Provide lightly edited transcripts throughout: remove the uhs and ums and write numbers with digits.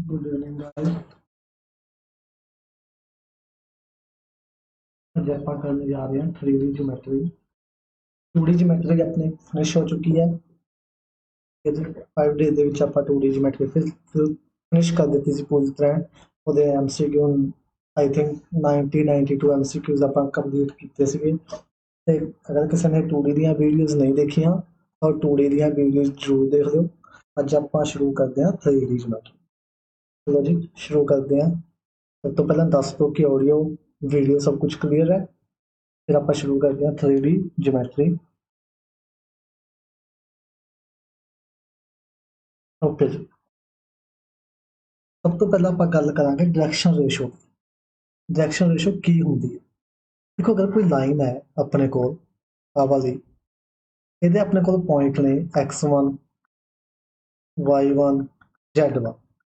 Good evening guys. ਅੱਜ ਆਪਾਂ ਕਰਨ ਜਾ ਰਹੇ ਹਾਂ 3D ਜਿਓਮੈਟਰੀ। 2D ਜਿਓਮੈਟਰੀ ਆਪਣੀ ਫਿਨਿਸ਼ ਹੋ ਚੁੱਕੀ ਹੈ। ਇਹ 5 ਡੇਜ਼ ਦੇ ਵਿੱਚ ਆਪਾਂ 2D ਜਿਓਮੈਟਰੀ ਫਿਨਿਸ਼ ਕਰ ਦਿੱਤੀ ਸੀ ਪੂਰੀ ਤਰ੍ਹਾਂ। ਉਹਦੇ MCQ ਆਈ ਥਿੰਕ 92 MCQs ਆਪਾਂ ਕੰਪਲੀਟ ਕੀਤੇ ਸੀਗੇ। ਤੇ ਅਗਰ ਕਿਸੇ ਨੇ 2D ਦੀਆਂ ਵੀਡੀਓਜ਼ ਨਹੀਂ ਦੇਖੀਆਂ ਤਾਂ 2D ਦੀਆਂ ਵੀਡੀਓਜ਼ ਜ਼ਰੂਰ ਦੇਖ ਲਿਓ। ਅੱਜ ਆਪਾਂ ਸ਼ੁਰੂ ਕਰਦੇ ਹਾਂ 3D ਜਿਓਮੈਟਰੀ। ਚਲੋ ਜੀ ਸ਼ੁਰੂ ਕਰਦੇ ਹਾਂ। ਸਭ ਤੋਂ ਪਹਿਲਾਂ ਦੱਸ ਦਿਓ ਕਿ ਆਡੀਓ ਵੀਡੀਓ ਸਭ ਕੁਝ ਕਲੀਅਰ ਹੈ। फिर आप शुरू करते हैं 3D ਜਿਓਮੈਟਰੀ। ਓਕੇ ਜੀ, ਸਭ ਤੋਂ ਪਹਿਲਾਂ ਆਪਾਂ ਗੱਲ ਕਰਾਂਗੇ ਡਾਇਰੈਕਸ਼ਨ ਰੇਸ਼ੋ। ਡਾਇਰੈਕਸ਼ਨ ਰੇਸ਼ੋ ਕੀ ਹੁੰਦੀ ਹੈ? ਦੇਖੋ, ਅਗਰ ਕੋਈ ਲਾਈਨ ਹੈ ਆਪਣੇ ਕੋਲ ਆਹ ਵਾਲੀ, ਇਹਦੇ ਆਪਣੇ ਕੋਲ ਪੁਆਇੰਟ ਨੇ x1 y1 z1।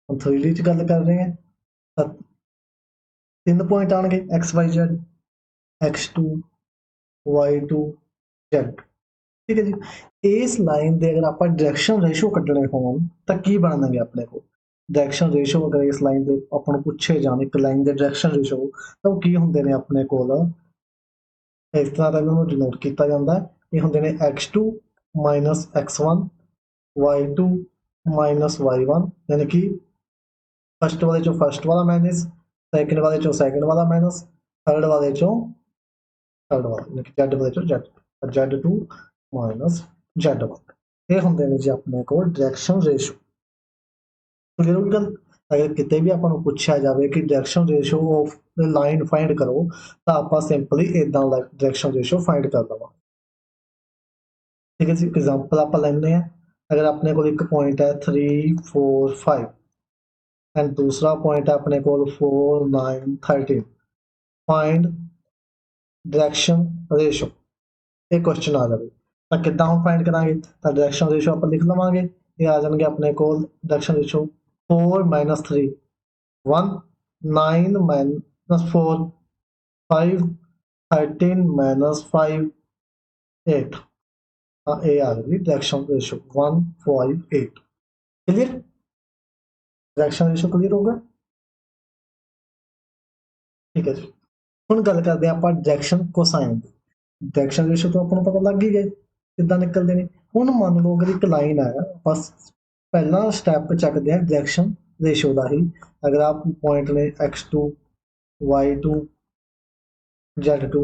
ਹੁਣ 3D 'ਚ ਗੱਲ ਕਰ ਰਹੇ ਹਾਂ ਤਾਂ 3 ਪੁਆਇੰਟ ਆਉਣਗੇ x y z, x2 y2 z। ठीक है जी। इस लाइन के अगर आप डायरेक्शन रेशो कड्ढने होण तां की बनणगे अपने को? डायरेक्शन रेशो अगर इस लाइन के आपां नूं पुछे जाण एक लाइन के डायरेक्शन रेशो तां ओह की हुंदे ने अपने कोल इस तरह का इन्हां नूं डिनोट कीता जांदा है। ये हुंदे ने x2 minus x1 y2 minus y1, यानी कि फर्स्ट वाले चों फर्स्ट वाला माइनस, सैकेंड वाले चों सैकेंड वाला माइनस, थर्ड वाले चों थर्ड वाला, यानी कि z वाले चों z2 माइनस z1। ये होंगे ने जी अपने को डायरेक्शन रेशो। क्लियर हो गल? अगर कितने भी आपको पूछा जाए कि direction ratio of line find करो तो आप सिंपली इदा डायरेक्शन रेशो फाइंड कर लवा। ठीक है जी। एग्जाम्पल आप लेने हैं, अगर अपने को एक पॉइंट है 3 4 5 एंड दूसरा पॉइंट है अपने को 4 9 13, फाइंड डायरेक्शन रेशो। ये क्वेश्चन आ जाए तो कि हम फाइंड करा तो डायरेक्शन रेशो आप लिख लवेंगे। ये आ जाएंगे अपने को direction ratio 4 minus 3 1, 9 minus 4 5, 13 minus 5 8। हाँ, ये आ जाएगी direction ratio 1 5 8। Clear? Direction ratio clear होगा? ठीक है जी। हम गल करते हैं आप डायरेक्शन कोसाइन। डायरेक्शन रेशो तो आपको पता लग ही गए कितना निकलते हैं। ਹੁਣ ਮੰਨ ਲਓ अगर एक लाइन है, बस पहला स्टैप चकते हैं डायरेक्शन रेशो का ही। अगर आप पॉइंट ने x2 y2 z2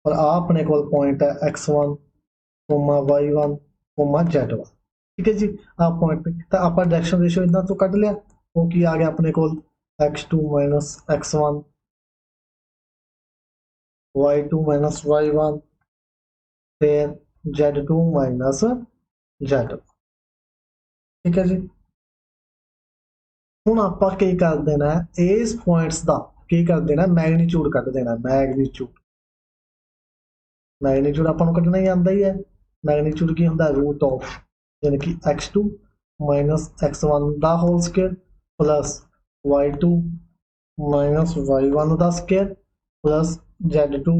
और आ अपने को पॉइंट है x1 y1 z1। ठीक है जी। आप पॉइंट पे तो आप डायरेक्शन रेशो इतना तो कट लिया। वो की आ गया अपने को x2 minus x1 y2 minus y1 फिर z2 माइनस z। ठीक है जी। ਹੁਣ ਆਪਾਂ ਕੀ ਕਰ ਦੇਣਾ ਹੈ, ਇਸ ਪੁਆਇੰਟਸ ਦਾ ਕੀ ਕਰ ਦੇਣਾ, ਮੈਗਨੀਚਿਊਡ ਕੱਢ ਦੇਣਾ। ਮੈਗਨੀਚਿਊਡ ਆਪਾਂ ਨੂੰ ਕੱਢਣਾ ਹੀ ਆਉਂਦਾ ਹੀ ਹੈ। ਮੈਗਨੀਚਿਊਡ ਕੀ ਹੁੰਦਾ, ਰੂਟ ਆਫ, ਯਾਨੀ ਕਿ x2 ਮਾਈਨਸ x1 ਦਾ whole square plus y2 minus y1 ਦਾ square plus z2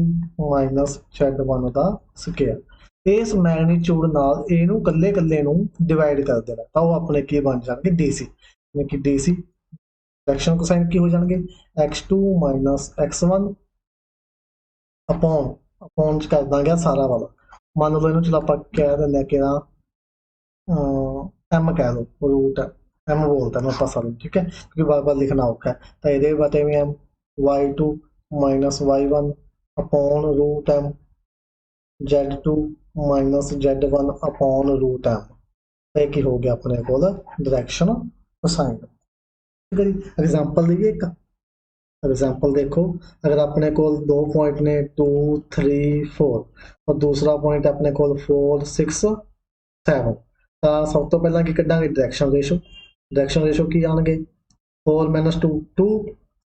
minus z1 ਦਾ ਸਕੁਅਰ। ਇਸ ਮੈਗਨੀਚਿਊਡ ਨਾਲ ਇਹਨੂੰ ਕੱਲੇ ਕੱਲੇ ਨੂੰ ਡਿਵਾਈਡ ਕਰ ਦੇਣਾ ਤਾਂ ਉਹ ਆਪਣੇ ਕੀ ਬਣ ਜਾਣਗੇ, ਡੀਸੀ। यानी कि DC डायरेक्शन कोसाइन की हो जाएंगे x2 माइनस x1 अपॉन कर देंगे सारा वाला। मान लो इन्हों चलो आप कह दें कि ना m कह लो, रूट m बोलता है मैं पसा लूँ। ठीक है, क्योंकि बार बार लिखना औखा है। तो ये बटे में m y2 minus y1 upon root m z2 minus z1 upon root m। तो की हो गया अपने को डायरेक्शन कोसाइन। ठीक है जी। एग्जाम्पल देखिए एक एग्जाम्पल देखो, अगर अपने को 2 पॉइंट ने 2 3 4 और दूसरा पॉइंट अपने को 4 6 7 तो सब तो पहला की कढ़ांगे डायरेक्शन रेशो। डायरेक्शन रेशो की आएंगे 4 माइनस 2 2,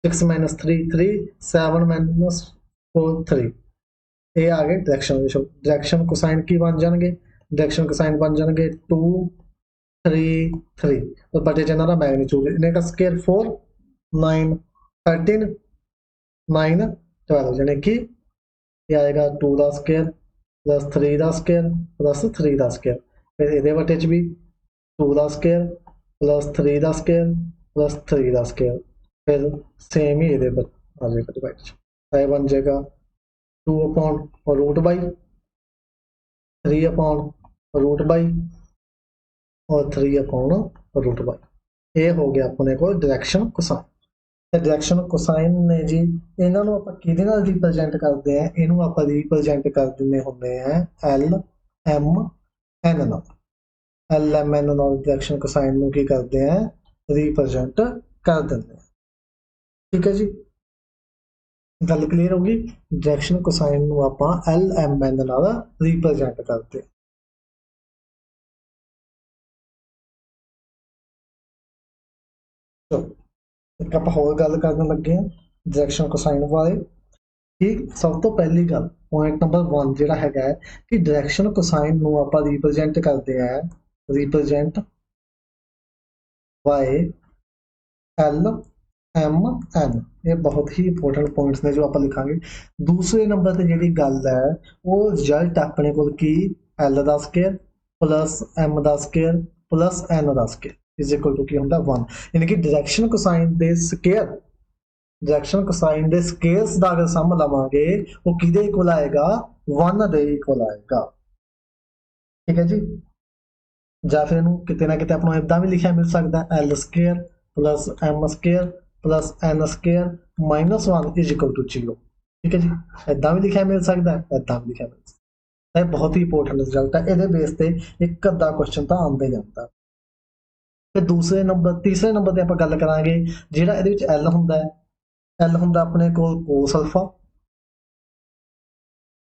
6 माइनस 3 3, 7 माइनस 4 3। ये आ गए डायरेक्शन रेशो। डायरेक्शन कोसाइन की बन जाएंगे, डायरेक्शन कोसाइन बन जाएंगे 2 3 3 और बटे जाना ना मैग्नीट्यूड इन्हें का स्केयर 4 9 13 9 12, यानी कि ये आएगा 2 का स्केयर प्लस 3 का स्केयर प्लस 3 का स्केयर। फिर ये बटे च भी 2 का स्केयर प्लस 3 का स्केयर प्लस 3 का स्केयर फिर सेम ही ये पर आ जाएगा डिवाइड तो बन जाएगा 2/√/, 3/√/, और 3/√/। ये हो गया अपने को डायरेक्शन कोसाइन। ਤੇ ਡਾਇਰੈਕਸ਼ਨ ਕੋਸਾਈਨ ਨੇ ਜੀ ਇਹਨਾਂ ਨੂੰ ਆਪਾਂ ਕਿਹਦੇ ਨਾਲ ਰਿਪਰੈਜ਼ੈਂਟ ਕਰਦੇ ਆ, ਇਹਨੂੰ ਆਪਾਂ ਰਿਪਰੈਜ਼ੈਂਟ ਕਰ ਦਿੰਦੇ ਹੁੰਦੇ ਆ ਐਲ ਐਮ ਐਨ ਨਾਲ। ਐਲ ਐਮ ਐਨ ਨਾਲ ਡਾਇਰੈਕਸ਼ਨ ਕੋਸਾਈਨ ਨੂੰ ਕੀ ਕਰਦੇ ਆ, ਰਿਪਰੈਜ਼ੈਂਟ ਕਰ ਦਿੰਦੇ ਆ। ਠੀਕ ਹੈ ਜੀ, ਗੱਲ ਕਲੀਅਰ ਹੋ ਗਈ। ਡਾਇਰੈਕਸ਼ਨ ਕੋਸਾਈਨ ਨੂੰ ਆਪਾਂ ਐਲ ਐਮ ਐਨ ਨਾਲ ਰਿਪਰੈਜ਼ੈਂਟ ਕਰਦੇ ਆ। ਚਲੋ ਇੱਕ ਆਪਾਂ ਹੋਰ ਗੱਲ ਕਰਨ ਲੱਗੇ ਆ ਡਾਇਰੈਕਸ਼ਨ ਕੋਸਾਈਨ ਬਾਰੇ। ਠੀਕ, ਸਭ ਤੋਂ ਪਹਿਲੀ ਗੱਲ ਪੁਆਇੰਟ ਨੰਬਰ 1 ਜਿਹੜਾ ਹੈਗਾ ਕਿ ਡਾਇਰੈਕਸ਼ਨ ਕੋਸਾਈਨ ਨੂੰ ਆਪਾਂ ਰਿਪਰੈਜ਼ੈਂਟ ਕਰਦੇ ਆ, represent by L M N. ਇਹ ਬਹੁਤ ਹੀ ਇੰਪੋਰਟੈਂਟ ਪੁਆਇੰਟਸ ਨੇ ਜੋ ਆਪਾਂ ਲਿਖਾਂਗੇ। ਦੂਸਰੇ ਨੰਬਰ ਤੇ ਜਿਹੜੀ ਗੱਲ ਹੈ ਉਹ ਰਿਜ਼ਲਟ ਆਪਣੇ ਕੋਲ ਕੀ, ਐਲ ਦਾ ਸਕੇਅਰ ਪਲੱਸ ਐਮ ਦਾ ਸਕੇਅਰ ਪਲੱਸ ਐਨ ਦਾ ਸਕੇਅਰ ਇਜ਼ ਇਕੁਅਲ ਟੂ ਕੀ ਹੁੰਦਾ 1। ਯਾਨੀ ਕਿ ਡਾਇਰੈਕਸ਼ਨ ਕੋਸਾਈਨ ਦੇ ਸਕੇਅਰ, ਡਾਇਰੈਕਸ਼ਨ ਕੋਸਾਈਨ ਦੇ ਸਕੇਅਰਸ ਦਾ ਅਗਰ ਸਮ ਲਵਾਂਗੇ ਉਹ ਕਿਹਦੇ ਇਕੁਅਲ ਆਏਗਾ, 1 ਦੇ ਇਕੁਅਲ ਆਏਗਾ। ਠੀਕ ਹੈ ਜੀ, ਜਾਂ ਫਿਰ ਇਹਨੂੰ ਕਿਤੇ ਨਾ ਕਿਤੇ ਆਪਾਂ ਨੂੰ ਇਦਾਂ ਵੀ ਲਿਖਿਆ ਮਿਲ ਸਕਦਾ L square plus M square plus N square minus 1 is equal to 0। ਠੀਕ ਹੈ ਜੀ, ਇਦਾਂ ਵੀ ਲਿਖਿਆ ਮਿਲ ਸਕਦਾ, ਇਦਾਂ ਵੀ ਲਿਖਿਆ ਮਿਲ ਸਕਦਾ। ਇਹ ਬਹੁਤ ਹੀ ਇੰਪੋਰਟੈਂਟ ਰਿਜ਼ਲਟ ਹੈ, ਇਹਦੇ ਬੇਸ ਤੇ ਇੱਕ ਅੱਧਾ ਕੁਐਸਚਨ ਤਾਂ ਆਉਂਦਾ ਹੀ ਜਾਂਦਾ। ਤੇ ਦੂਸਰੇ ਨੰਬਰ, ਤੀਸਰੇ ਨੰਬਰ ਤੇ ਆਪਾਂ ਗੱਲ ਕਰਾਂਗੇ ਜਿਹੜਾ ਇਹਦੇ ਵਿੱਚ ਐਲ ਹੁੰਦਾ ਹੈ। ਐਲ ਹੁੰਦਾ ਆਪਣੇ ਕੋਲ ਕੋਸ ਅਲਫਾ,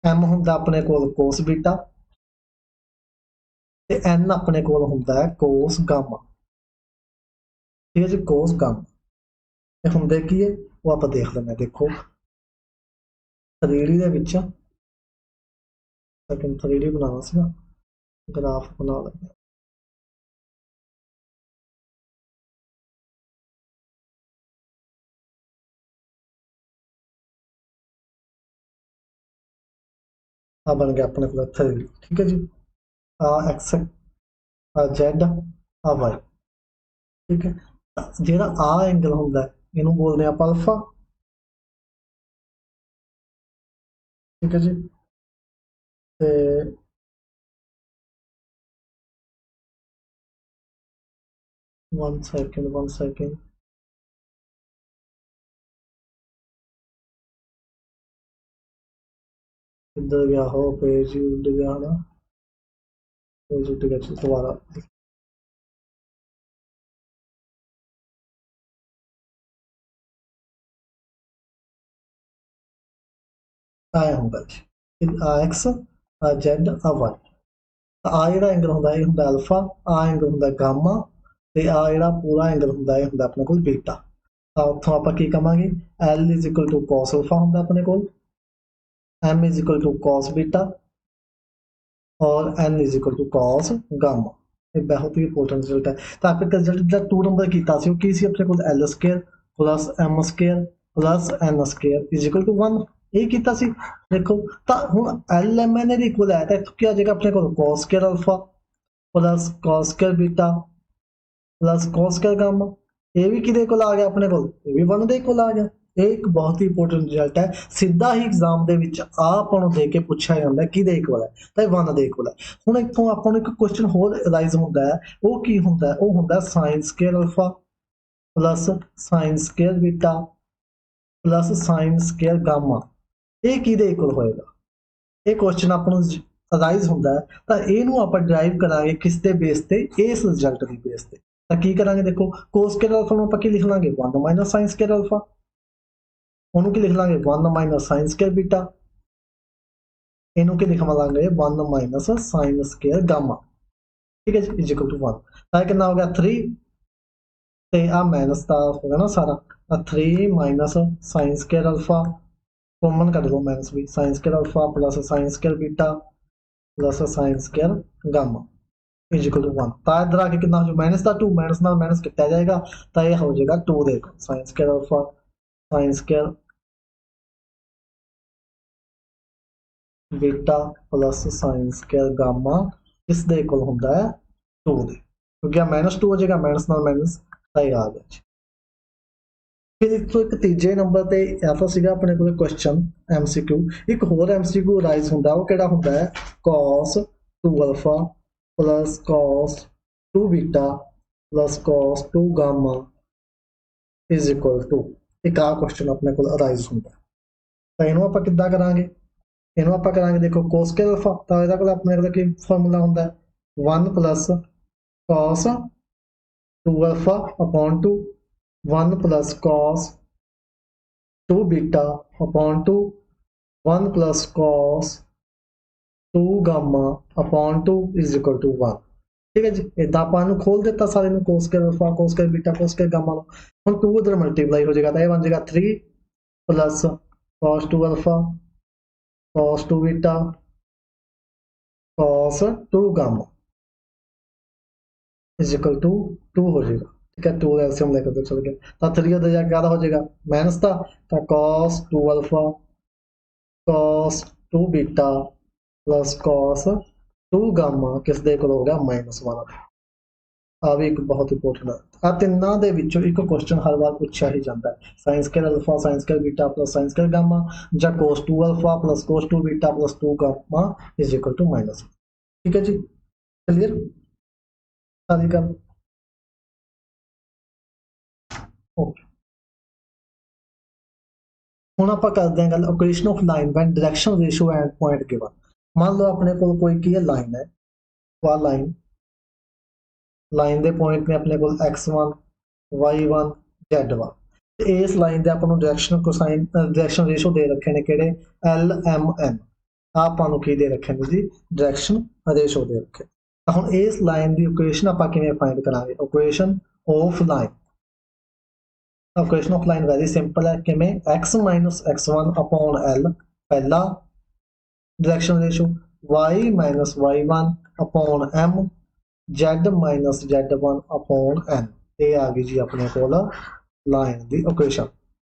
ਐਮ ਹੁੰਦਾ ਆਪਣੇ ਕੋਲ ਕੋਸ ਬੀਟਾ ਤੇ ਐਨ ਆਪਣੇ ਕੋਲ ਹੁੰਦਾ ਹੈ ਕੋਸ ਗਾਮਾ। ਠੀਕ ਹੈ ਜੀ, ਕੋਸ ਗਾਮਾ। ਇਹ ਹੁੰਦੇ ਕੀ ਹੈ ਉਹ ਆਪਾਂ ਦੇਖ ਲੈਂਦੇ ਹਾਂ। ਦੇਖੋ 3D ਦੇ ਵਿੱਚ ਸੈਕਿੰਡ 3D ਬਣਾਉਣਾ ਸੀ ਨਾ, ਗ੍ਰਾਫ ਬਣਾ ਲੈਂਦੇ ਆ ਬਣ ਗਿਆ ਆਪਣੇ ਕੋਲ 3D। ਠੀਕ ਹੈ ਜੀ, ਆ ਐਕਸ ਆ ਜ਼ੈਡ ਆ ਵਾਈ। ਠੀਕ ਹੈ, ਜਿਹੜਾ ਆ ਐਂਗਲ ਹੁੰਦਾ ਇਹਨੂੰ ਬੋਲਦੇ ਆਪਾਂ ਅਲਫਾ। ਠੀਕ ਹੈ ਜੀ, ਤੇ one second किधर गया हो, पेज ही उड़ गया ना, पेज उठ गया। दोबारा आया होगा एक्स जेड वाई। आ ਜਿਹੜਾ ਐਂਗਲ ਹੁੰਦਾ ਇਹ ਹੁੰਦਾ ਅਲਫਾ, ਆ ਐਂਗਲ ਹੁੰਦਾ ਗਾਮਾ ਤੇ ਆ ਜਿਹੜਾ ਪੂਰਾ ਐਂਗਲ ਹੁੰਦਾ ਇਹ ਹੁੰਦਾ ਆਪਣੇ ਕੋਲ ਬੀਟਾ। ਤਾਂ ਉੱਥੋਂ ਆਪਾਂ ਕੀ ਕਵਾਂਗੇ, L is equal to cos alpha ਹੁੰਦਾ ਆਪਣੇ ਕੋਲ, M is equal to cos beta ਔਰ N is equal to cos gamma. ਇਹ ਬਹੁਤ ਹੀ ਇੰਪੋਰਟੈਂਟ ਰਿਜ਼ਲਟ ਹੈ। ਤਾਂ ਆਪਾਂ ਰਿਜ਼ਲਟ ਦਾ 2 ਨੰਬਰ ਕੀਤਾ ਸੀ ਉਹ ਕੀ ਸੀ ਆਪਣੇ ਕੋਲ, L square plus M square plus N square is equal to 1। ਇਹ ਕੀਤਾ ਸੀ। ਦੇਖੋ ਤਾਂ ਹੁਣ ਐਲ ਐਮ ਐਨ ਦੇ ਇਕੁਅਲ ਹੈ ਤਾਂ ਇੱਥੋਂ ਕੀ ਆ ਜਾਏਗਾ ਆਪਣੇ ਕੋਲ cos square alpha plus cos square beta plus cos square gamma. ਇਹ ਵੀ ਕਿਹਦੇ ਕੋਲ ਆ ਗਿਆ ਆਪਣੇ ਕੋਲ, ਇਹ ਵੀ 1 ਦੇ ਕੋਲ ਆ ਗਿਆ। ਇਹ ਇੱਕ ਬਹੁਤ ਹੀ ਇੰਪੋਰਟੈਂਟ ਰਿਜ਼ਲਟ ਹੈ। ਸਿੱਧਾ ਹੀ ਐਗਜ਼ਾਮ ਦੇ ਵਿੱਚ ਆ ਆਪਾਂ ਨੂੰ ਦੇ ਕੇ ਪੁੱਛਿਆ ਜਾਂਦਾ ਕਿਹਦੇ ਇਕੁਅਲ ਹੈ, ਤਾਂ ਇਹ 1 ਦੇ ਇਕੁਅਲ ਹੈ। ਹੁਣ ਇੱਥੋਂ ਆਪਾਂ ਨੂੰ ਇੱਕ ਕੁਐਸਚਨ ਹੋਰ ਰਾਈਜ਼ ਹੁੰਦਾ ਹੈ, ਉਹ ਕੀ ਹੁੰਦਾ, ਉਹ ਹੁੰਦਾ sine square alpha plus sine square beta plus sine square gamma. ਇਹ ਕਿਹਦੇ ਇਕੁਅਲ ਹੋਏਗਾ, ਇਹ ਕੁਐਸਚਨ ਆਪਾਂ ਨੂੰ ਰਾਈਜ਼ ਹੁੰਦਾ ਹੈ। ਤਾਂ ਇਹਨੂੰ ਆਪਾਂ ਡਰਾਈਵ ਕਰਾਂਗੇ ਕਿਸ ਦੇ ਬੇਸ ਤੇ, ਇਸ ਰਿਜ਼ਲਟ ਦੀ ਬੇਸ ਤੇ। ਤਾਂ ਕੀ ਕਰਾਂਗੇ, ਦੇਖੋ ਕੋਸ ਸਕੇਅਰ ਅਲਫਾ ਨੂੰ ਆਪਾਂ ਕੀ ਲਿਖ ਲਾਂਗੇ 1 ਮਾਈਨਸ ਸਾਈਨ ਸਕੇਅਰ ਅਲਫਾ, ਉਹਨੂੰ ਕੀ ਲਿਖ ਲਾਂਗੇ 1 ਮਾਈਨਸ ਸਾਈਨ ਸਕੇਅਰ ਬੀਟਾ, ਇਹਨੂੰ ਕੀ ਲਿਖ ਲਾਂਗੇ 1 ਮਾਈਨਸ ਸਾਈਨ ਸਕੇਅਰ ਗਾਮਾ। ਠੀਕ ਹੈ ਜੀ, ਇਜ਼ ਇਕੁਅਲ ਟੂ 1। ਤਾਂ ਇਹ ਕਿੰਨਾ ਹੋ ਗਿਆ 3 ਤੇ ਆ ਮਾਈਨਸ ਦਾ ਹੋ ਗਿਆ ਨਾ ਸਾਰਾ, ਤਾਂ 3 minus sine square alpha common कर दो माइनस भी, sine square alpha plus sine square beta plus sine square gamma is equal to 1। तो इधर आके कितना हो जाएगा माइनस का 2, माइनस नाल माइनस कितना जाएगा तो यह हो जाएगा 2 देखो sign square alpha sign square beta plus sine square gamma इस दे इक्वल होता है 2 दे, क्योंकि माइनस 2 हो जाएगा माइनस नाल माइनस तो यह आ गया। फिर इतों एक तीजे नंबर ते या तो सीगा अपने को क्वेश्चन MCQ, एक होर MCQ राइज हुंदा वो किहड़ा हुंदा है cos 2 alpha plus cos 2 beta plus cos 2 gamma is equal to एक आ क्वेश्चन अपने को राइज हुंदा है। तो इनू आपां किद्दां करांगे, इनू आपां करांगे देखो cos के अल्फा, तो इहदा कोल अपने कोल की फार्मूला हुंदा है 1 plus cos 2 alpha upon 2 1 plus cos 2 beta upon 2 1 plus cos 2 gamma upon 2 is equal to 1। ठीक है जी, इदा अपन खोल दिता सारे में cos के अल्फा cos के बीटा cos के गामा हम 2 उधर मल्टीप्लाई हो जाएगा तो ये बन जाएगा 3 plus cos 2 alpha cos 2 beta cos 2 gamma is equal to 2 हो जाएगा। ठीक है, 2 एलसीएम लेकर तो चल गया तो 3 उधर जाके क्या हो जाएगा माइनस था तो cos 2 alpha cos 2 beta plus cos 2 gamma किस दे कोल हो गया -1। आ भी एक बहुत इंपोर्टेंट है। आ तिन्ना दे विचों एक क्वेश्चन हर बार पूछा ही जाता है साइंस के अल्फा साइंस के बीटा प्लस साइंस के गामा या cos 2 alpha plus cos 2 beta plus 2 gamma is equal to -1। ठीक है जी, क्लियर सारी गल ओके। ਹੁਣ ਆਪਾਂ ਕਰਦੇ ਹਾਂ ਗੱਲ equation of line when direction ratio and point given. मान लो अपने को कोई की लाइन है, वह लाइन के पॉइंट ने अपने को x1 y1 z1 इस लाइन के अपन डायरेक्शन कोसाइन डायरेक्शन रेशियो दे रखे ने किहड़े LMN आपको की दे रखे ने जी डायरेक्शन रेशियो दे रखे। हुण इस लाइन की इक्वेशन आपां किवें फाइंड करांगे, equation of line equation of line very simple है किमें x minus x1 upon L पहला direction ratio y minus y1 upon M z minus z1 upon n ये आ गई जी अपने को लाइन की equation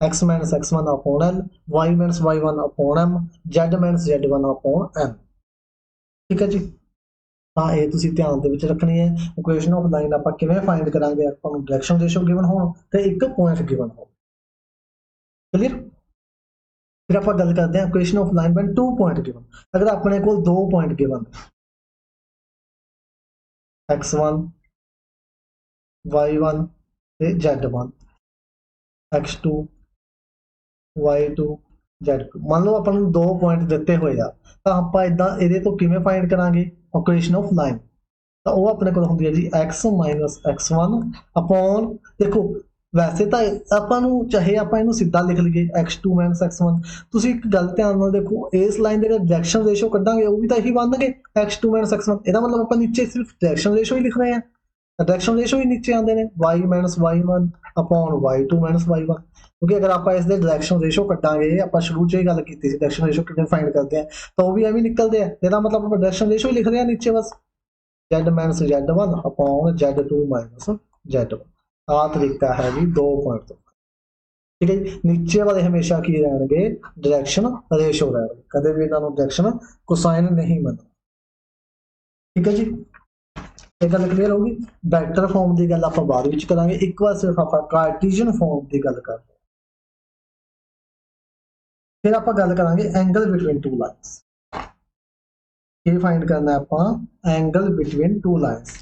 x minus x1 upon L y minus y1 upon M z minus z1 upon n। ठीक है जी, हाँ ये तुसी ध्यान दे विच रखनी है। इक्वेशन ऑफ लाइन आपां किवें फाइंड करांगे, आपां नूं डायरेक्शन रेशियो गिवन होण ते एक पॉइंट गिवन हो। क्लियर, फिर आप गल करते हैं equation of line when 2 point given. अगर अपने को 2 पॉइंट गिवन x1 y1 ते z1 x2 y2 z2 मान लो अपन 2 पॉइंट दिते हुए आ तो आप इदा ये तो किवें फाइंड करांगे इक्वेशन ऑफ लाइन तो वो अपने को होंदी है जी x माइनस x1 अपॉन देखो वैसे तो ਆਪਾਂ ਨੂੰ ਚਾਹੇ ਆਪਾਂ ਇਹਨੂੰ ਸਿੱਧਾ ਲਿਖ ਲਈਏ x2 - x1 ਤੁਸੀਂ ਇੱਕ ਗੱਲ ਧਿਆਨ ਨਾਲ ਦੇਖੋ ਇਸ ਲਾਈਨ ਦੇ ਡਾਇਰੈਕਸ਼ਨ ਰੇਸ਼ੋ ਕੱਢਾਂਗੇ ਉਹ ਵੀ ਤਾਂ ਇਹੀ ਬਣਨਗੇ x2 - x1 ਇਹਦਾ ਮਤਲਬ ਆਪਾਂ ਨੀਚੇ ਸਿਰਫ ਡਾਇਰੈਕਸ਼ਨ ਰੇਸ਼ੋ ਹੀ ਲਿਖ ਰਹੇ ਹਾਂ डायरेक्शन रेशो ही नीचे आते हैं y minus y1 upon y2 minus y1 क्योंकि अगर आप इस डायरेक्शन रेशो कटांगे आप शुरू से ही गल की डायरेक्शन रेशो कितने फाइंड करते हैं तो वो भी एवं निकलते हैं इसका मतलब आप डायरेक्शन रेशो ही लिख रहे हैं नीचे बस z minus z1 upon z2 minus z1 आ तरीका है जी 2 पॉइंट तो। ठीक है जी, नीचे वाले हमेशा की रहेंगे डायरेक्शन रेशो रहेंगे कदे भी इन्होंने डायरेक्शन कोसाइन नहीं बनना। ठीक है जी, एक गल क्लीयर होगी। वैक्टर फॉर्म की गल आप बाद में करांगे, एक बार सिर्फ आप कार्टीजन फॉर्म की गल करते फिर आप गल करांगे एंगल बिटवीन 2 लाइन्स। ये फाइंड करना है आप एंगल बिटवीन 2 लाइन्स।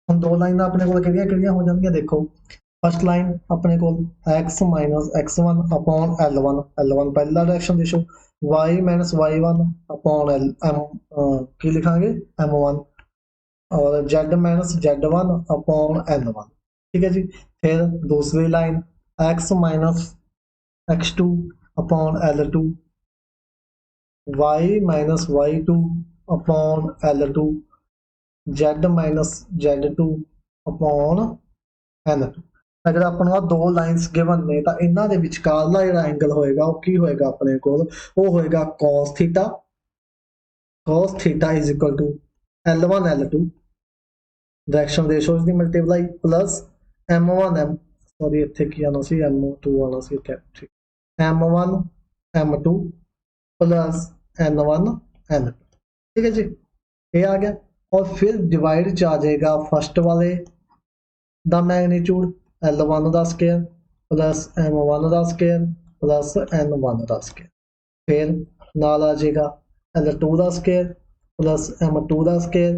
हम 2 लाइन अपने को किहड़ियां हो जाएंगी देखो फर्स्ट लाइन अपने को x minus x1 upon L1 L1 पहला direction ratio y minus y1 upon L M की लिखांगे M1 और z minus z1 upon n1। ठीक है जी, फिर दूसरी line x minus x2 upon L2 y minus y2 upon L2 z minus z2 upon n2। अगर अपन दो lines given ने तो इन्हां दे विचकारला जिहड़ा एंगल होएगा वो की होएगा अपने कोल वो होएगा cos theta is equal to L1 L2 direction ratios की multiply plus M1 M sorry इत्थे की आना सी M2 आना सी ठीक M1 M2 plus N1 N2। ठीक है जी, ये आ गया और फिर डिवाइड च आ जाएगा फर्स्ट वाले दा मैग्नीट्यूड L1 का स्केयर प्लस m1 का स्केयर प्लस n1 का स्केयर, फिर नाल आ जाएगा l2 का स्केयर प्लस m2 का स्केयर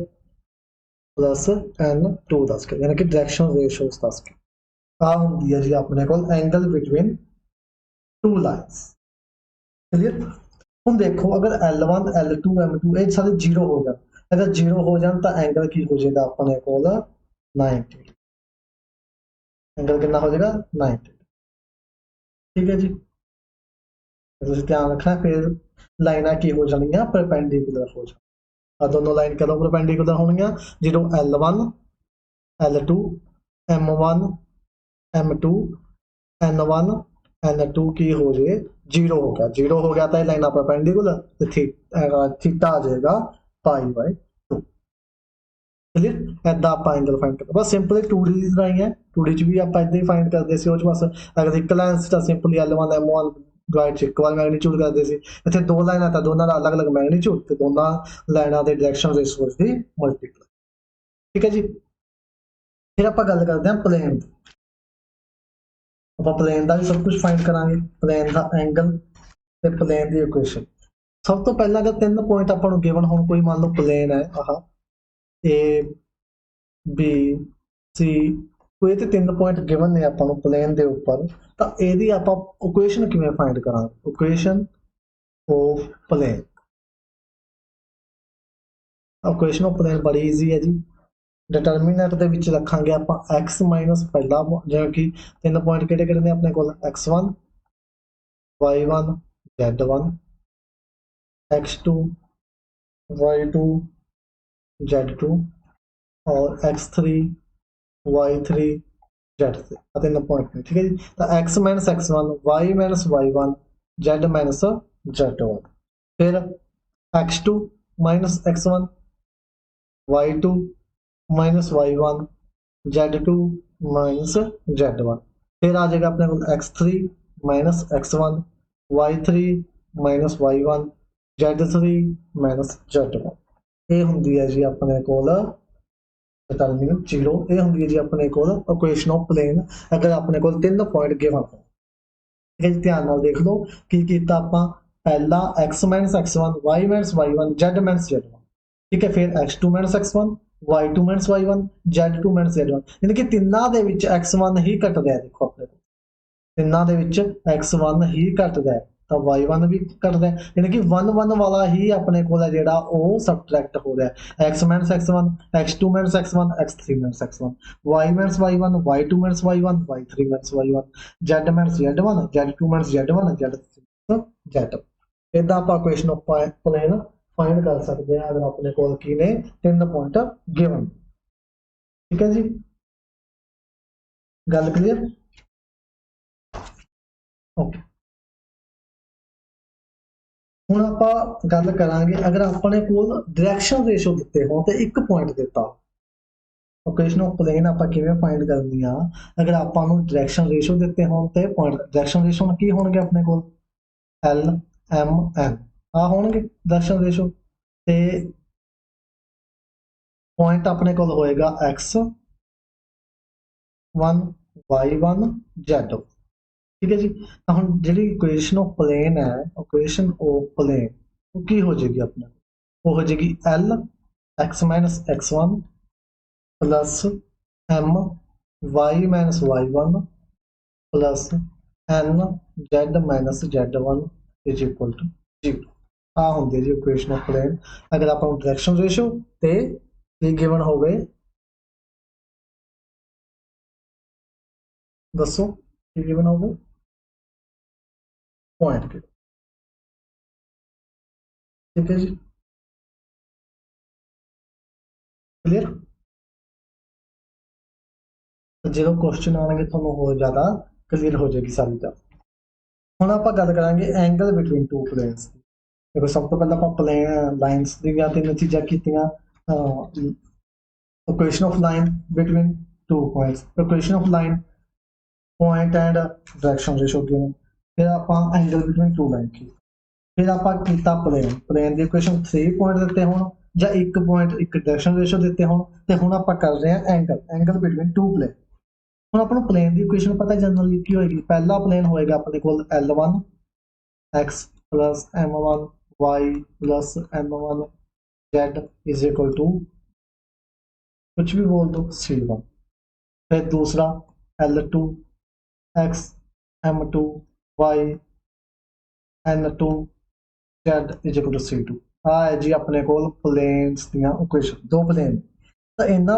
प्लस n2 का स्केयर, यानी कि डायरेक्शन रेशियोज का स्केयर। आ होंगी है जी अपने को angle between two lines. Clear. हम देखो अगर L1 L2 M2 ये सारे जीरो हो जाए, अगर जीरो हो जाए तो एंगल की हो जाएगा अपने को 90, एंगल कितना हो जाएगा 90। ठीक है जी, तो ध्यान रखना। फिर लाइना की हो जाएंगी परपेंडिकुलर हो जाए, दोनों लाइन कदों परपेंडिकुलर होंगे जो L1 L2 M1 M2 N1 N2 की हो जाए जीरो हो गया, जीरो हो गया तो लाइना परपेंडिकुलर, तो थीटा आ जाएगा π/2। क्लियर। ऐदा आप एंगल फाइंड करते बस सिंपली 2D ਦੀ ਤਰ੍ਹਾਂ ਹੀ ਹੈ, 2D ਚ ਵੀ ਆਪਾਂ ਇਦਾਂ ਹੀ ਫਾਈਂਡ ਕਰਦੇ ਸੀ। ਉਹ ਚ ਬਸ ਅਗਰ ਇੱਕ ਲਾਈਨ ਸੀ ਤਾਂ ਸਿੰਪਲੀ L1 M1 ਡਿਵਾਈਡ ਚ ਇੱਕ ਵਾਰ ਮੈਗਨੀਟਿਊਡ ਕਰਦੇ ਸੀ। ਇੱਥੇ ਦੋ ਲਾਈਨਾਂ ਤਾਂ ਦੋਨਾਂ ਦਾ ਅਲੱਗ-ਅਲੱਗ ਮੈਗਨੀਟਿਊਡ ਤੇ ਦੋਨਾਂ ਲਾਈਨਾਂ ਦੇ ਡਾਇਰੈਕਸ਼ਨ ਰੇਸ਼ੀਓਜ਼ ਦੀ ਮਲਟੀਪਲਾਈ। ਠੀਕ ਹੈ ਜੀ। ਫਿਰ ਆਪਾਂ ਗੱਲ ਕਰਦੇ ਹਾਂ ਪਲੇਨ ਦੀ। ਆਪਾਂ ਪਲੇਨ ਦਾ ਵੀ ਸਭ ਕੁਝ ਫਾਈਂਡ ਕਰਾਂਗੇ, ਪਲੇਨ ਦਾ ਐਂਗਲ ਤੇ ਪਲੇਨ ਦੀ ਇਕੁਏਸ਼ਨ। ਸਭ ਤੋਂ ਪਹਿਲਾਂ ਤਾਂ ਤਿੰਨ ਪੁਆਇੰਟ ਆਪਾਂ ਨੂੰ ਗਿਵਨ ਹੋਣ, ਕੋਈ ਮੰਨ ਲਓ ਪਲੇਨ ਹੈ ਆਹ A B C, ਕੋਈ ਤੇ ਤਿੰਨ ਪੁਆਇੰਟ ਗਿਵਨ ਨੇ ਆਪਾਂ ਨੂੰ ਪਲੇਨ ਦੇ ਉੱਪਰ, ਤਾਂ ਇਹਦੀ ਆਪਾਂ ਇਕੁਏਸ਼ਨ ਕਿਵੇਂ ਫਾਈਂਡ ਕਰਾਂਗੇ। Equation of plane, equation of plane ਬੜੀ ਈਜ਼ੀ ਹੈ ਜੀ। डिटरमिनेंट ਦੇ ਵਿੱਚ ਰੱਖਾਂਗੇ ਆਪਾਂ x ਮਾਈਨਸ ਪਹਿਲਾ, ਜਿਵੇਂ ਕਿ ਤਿੰਨ ਪੁਆਇੰਟ ਕਿਹੜੇ ਕਿਹੜੇ ਨੇ ਆਪਣੇ ਕੋਲ x1 y1 z1 x2 y2 z2 और x3 y3 z3, ਤਿੰਨ ਪੁਆਇੰਟ ਨੇ। ਠੀਕ ਹੈ ਜੀ। ਤਾਂ x minus x1 y minus y1 z minus z1, ਫਿਰ x2 minus x1 y2 minus y1 z2 minus z1, फिर आ जाएगा अपने को x3 minus x1 y3 minus y1 z3 minus z1। ये होंगी है जी अपने को डिटरमिनेंट जीरो। ये होंगी है जी अपने को इक्वेशन ऑफ प्लेन अगर अपने को तीन पॉइंट गिवन हो। ठीक है, ध्यान नाल देख लो की कीता आपां पहला x minus x1 y minus y1 z minus z1। ठीक है, फिर x2 minus x1 y2 minus y1 z2 minus z1, यानी कि ਤਿੰਨਾਂ ਦੇ ਵਿੱਚ x1 ਹੀ ਘਟਦਾ ਹੈ। ਦੇਖੋ ਆਪਣੇ ਕੋਲ ਤਿੰਨਾਂ ਦੇ ਵਿੱਚ x1 ਹੀ ਘਟਦਾ ਹੈ ਤਾਂ y1 ਵੀ ਘਟਦਾ ਹੈ, यानी कि 1 1 ਵਾਲਾ ਹੀ ਆਪਣੇ ਕੋਲ ਹੈ ਜਿਹੜਾ ਉਹ ਸਬਟ੍ਰੈਕਟ ਹੋ ਰਿਹਾ ਹੈ। x minus x1 x2 minus x1 x3 minus x1 y minus y1 y2 minus y1 y3 minus y1 z minus z1 z2 minus z1 z3 z। ਇਦਾਂ ਆਪਾਂ ਇਕੁਏਸ਼ਨ ਆਫ ਪਲੇਨ फाइंड कर सकते हैं अगर अपने को की ने तीन पॉइंट गिवन। ठीक है जी, गल क्लियर। ओके, हुण आपां गल करांगे अगर अपने को डायरेक्शन रेशो दिते हो तो एक पॉइंट दिता, इक्वेशन ऑफ प्लेन आपां किवें फाइंड करनी आ। अगर आपां नूं डायरेक्शन रेशो दिते हो तो पॉइंट डायरेक्शन रेशो की होणगे अपने को L M N आ होणगे डायरेक्शन रेशो, ते पॉइंट अपने को होएगा x1 y1 z। ठीक है जी। हम जी इक्वेशन ऑफ प्लेन है, इक्वेशन ऑफ प्लेन वो की हो जाएगी अपने वो हो जाएगी L x minus x1 plus M y minus y1 plus N z minus z1 is equal to 0। आ होंगे जी इक्वेशन ऑफ प्लेन अगर आप डायरेक्शन रेशो ते गिवन हो गए। दसो गिवन हो गए पॉइंट के। ठीक है जी, क्लियर। जो क्वेश्चन आएंगे थोड़ा और ज्यादा क्लियर हो जाएगी सारी गल। हुण आपां गल करांगे एंगल बिटवीन टू प्लेन्स। देखो सब तो पहले आप प्लेन लाइन्स दी तीन चीज़ां कीतियां, equation of line between two points, equation of line point and direction ratio given, फिर आपां एंगल बिटवीन टू लाइन की, फिर आपां कीता प्लेन, प्लेन दी इक्वेशन 3 पॉइंट दिते होण जां एक पॉइंट एक डायरेक्शन रेशो दिते होण, ते हुण आपां कर रहे हैं angle, angle between two plane. ਹੁਣ ਆਪਾਂ ਨੂੰ ਪਲੇਨ ਦੀ ਇਕੁਏਸ਼ਨ ਪਤਾ ਜਨਰਲੀ ਕੀ ਹੋਏਗੀ। ਪਹਿਲਾ ਪਲੇਨ ਹੋਏਗਾ ਆਪਣੇ ਕੋਲ L1 x plus m1 y plus m1 z is equal to कुछ भी बोल दो C1। फिर दूसरा L2 x m2 y n2 z is equal to C2। ਆ ਹੈ ਜੀ ਆਪਣੇ ਕੋਲ ਪਲੇਨਸ ਦੀਆਂ ਇਕੁਏਸ਼ਨ, ਦੋ ਪਲੇਨ। ਤਾਂ ਇਹਨਾਂ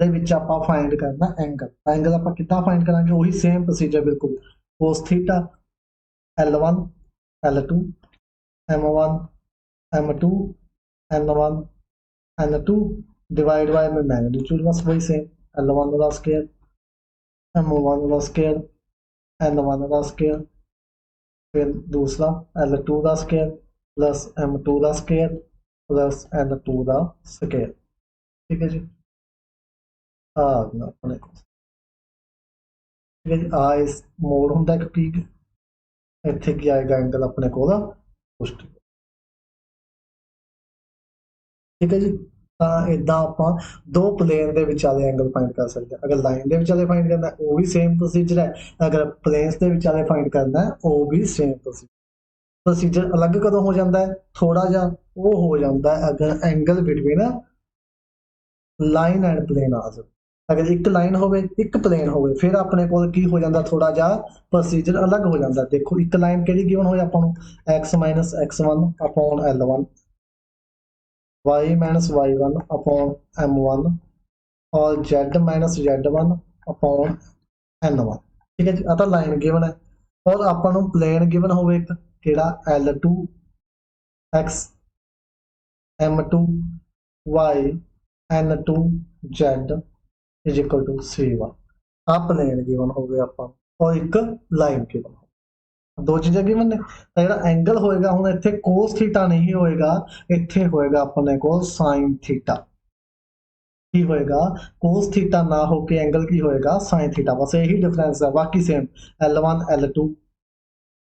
ਦੇ ਵਿੱਚ ਆਪਾਂ ਫਾਈਂਡ ਕਰਨਾ ਐਂਗਲ। ਐਂਗਲ ਆਪਾਂ ਕਿੱਦਾਂ ਫਾਈਂਡ ਕਰਾਂਗੇ, ਉਹੀ ਸੇਮ ਪ੍ਰੋਸੀਜਰ ਬਿਲਕੁਲ। cos theta L1 L2 m1 m2 n1 n2 divide by में मैग्नीट्यूड बस वही सेम, L1 का स्क्वायर m1 का स्क्वायर n1 का स्क्वायर, फिर दूसरा L2 का स्क्वायर प्लस m2 का स्क्वायर प्लस n2 का स्क्वायर। ठीक है जी, अपने को ठीक है जी। इस मोड होंगे क्योंकि इत्थे की आएगा एंगल अपने को पॉजिटिव। ठीक है जी। इदा आप दो प्लेन के विचाले एंगल फाइंड कर सकते हैं। अगर लाइन के विचाले फाइंड करना है वो भी सेम प्रोसीजर है, अगर प्लेन्स के विचाले फाइंड करना है वो भी सेम प्रोसीजर अलग कदों हो जाता है, थोड़ा जा वो हो जाता है अगर angle between line and plane आ जाए। अगर एक लाइन हो एक प्लेन हो फिर अपने को की हो जाता थोड़ा जा प्रोसीजर अलग हो जाता। देखो एक लाइन कि गिवन हो अपन x minus x1 upon L1 y minus y1 upon m1 और z minus z1 upon n1। ठीक है जी, आता लाइन गिवन है। और अपन प्लेन गिवन हो एक केड़ा L2 x m2 y n2 z is equal to C1। आ प्लेन गिवन हो गया अपन और एक लाइन गिवन हो, दो चीज़ें गिवन ने। तो जो एंगल होएगा हुण इत्थे कोस थीटा नहीं होएगा, इत्थे होएगा अपने को साइन थीटा। की होएगा कोस थीटा ना होके एंगल की होएगा साइन थीटा, बस यही डिफरेंस है, बाकी same L1 L2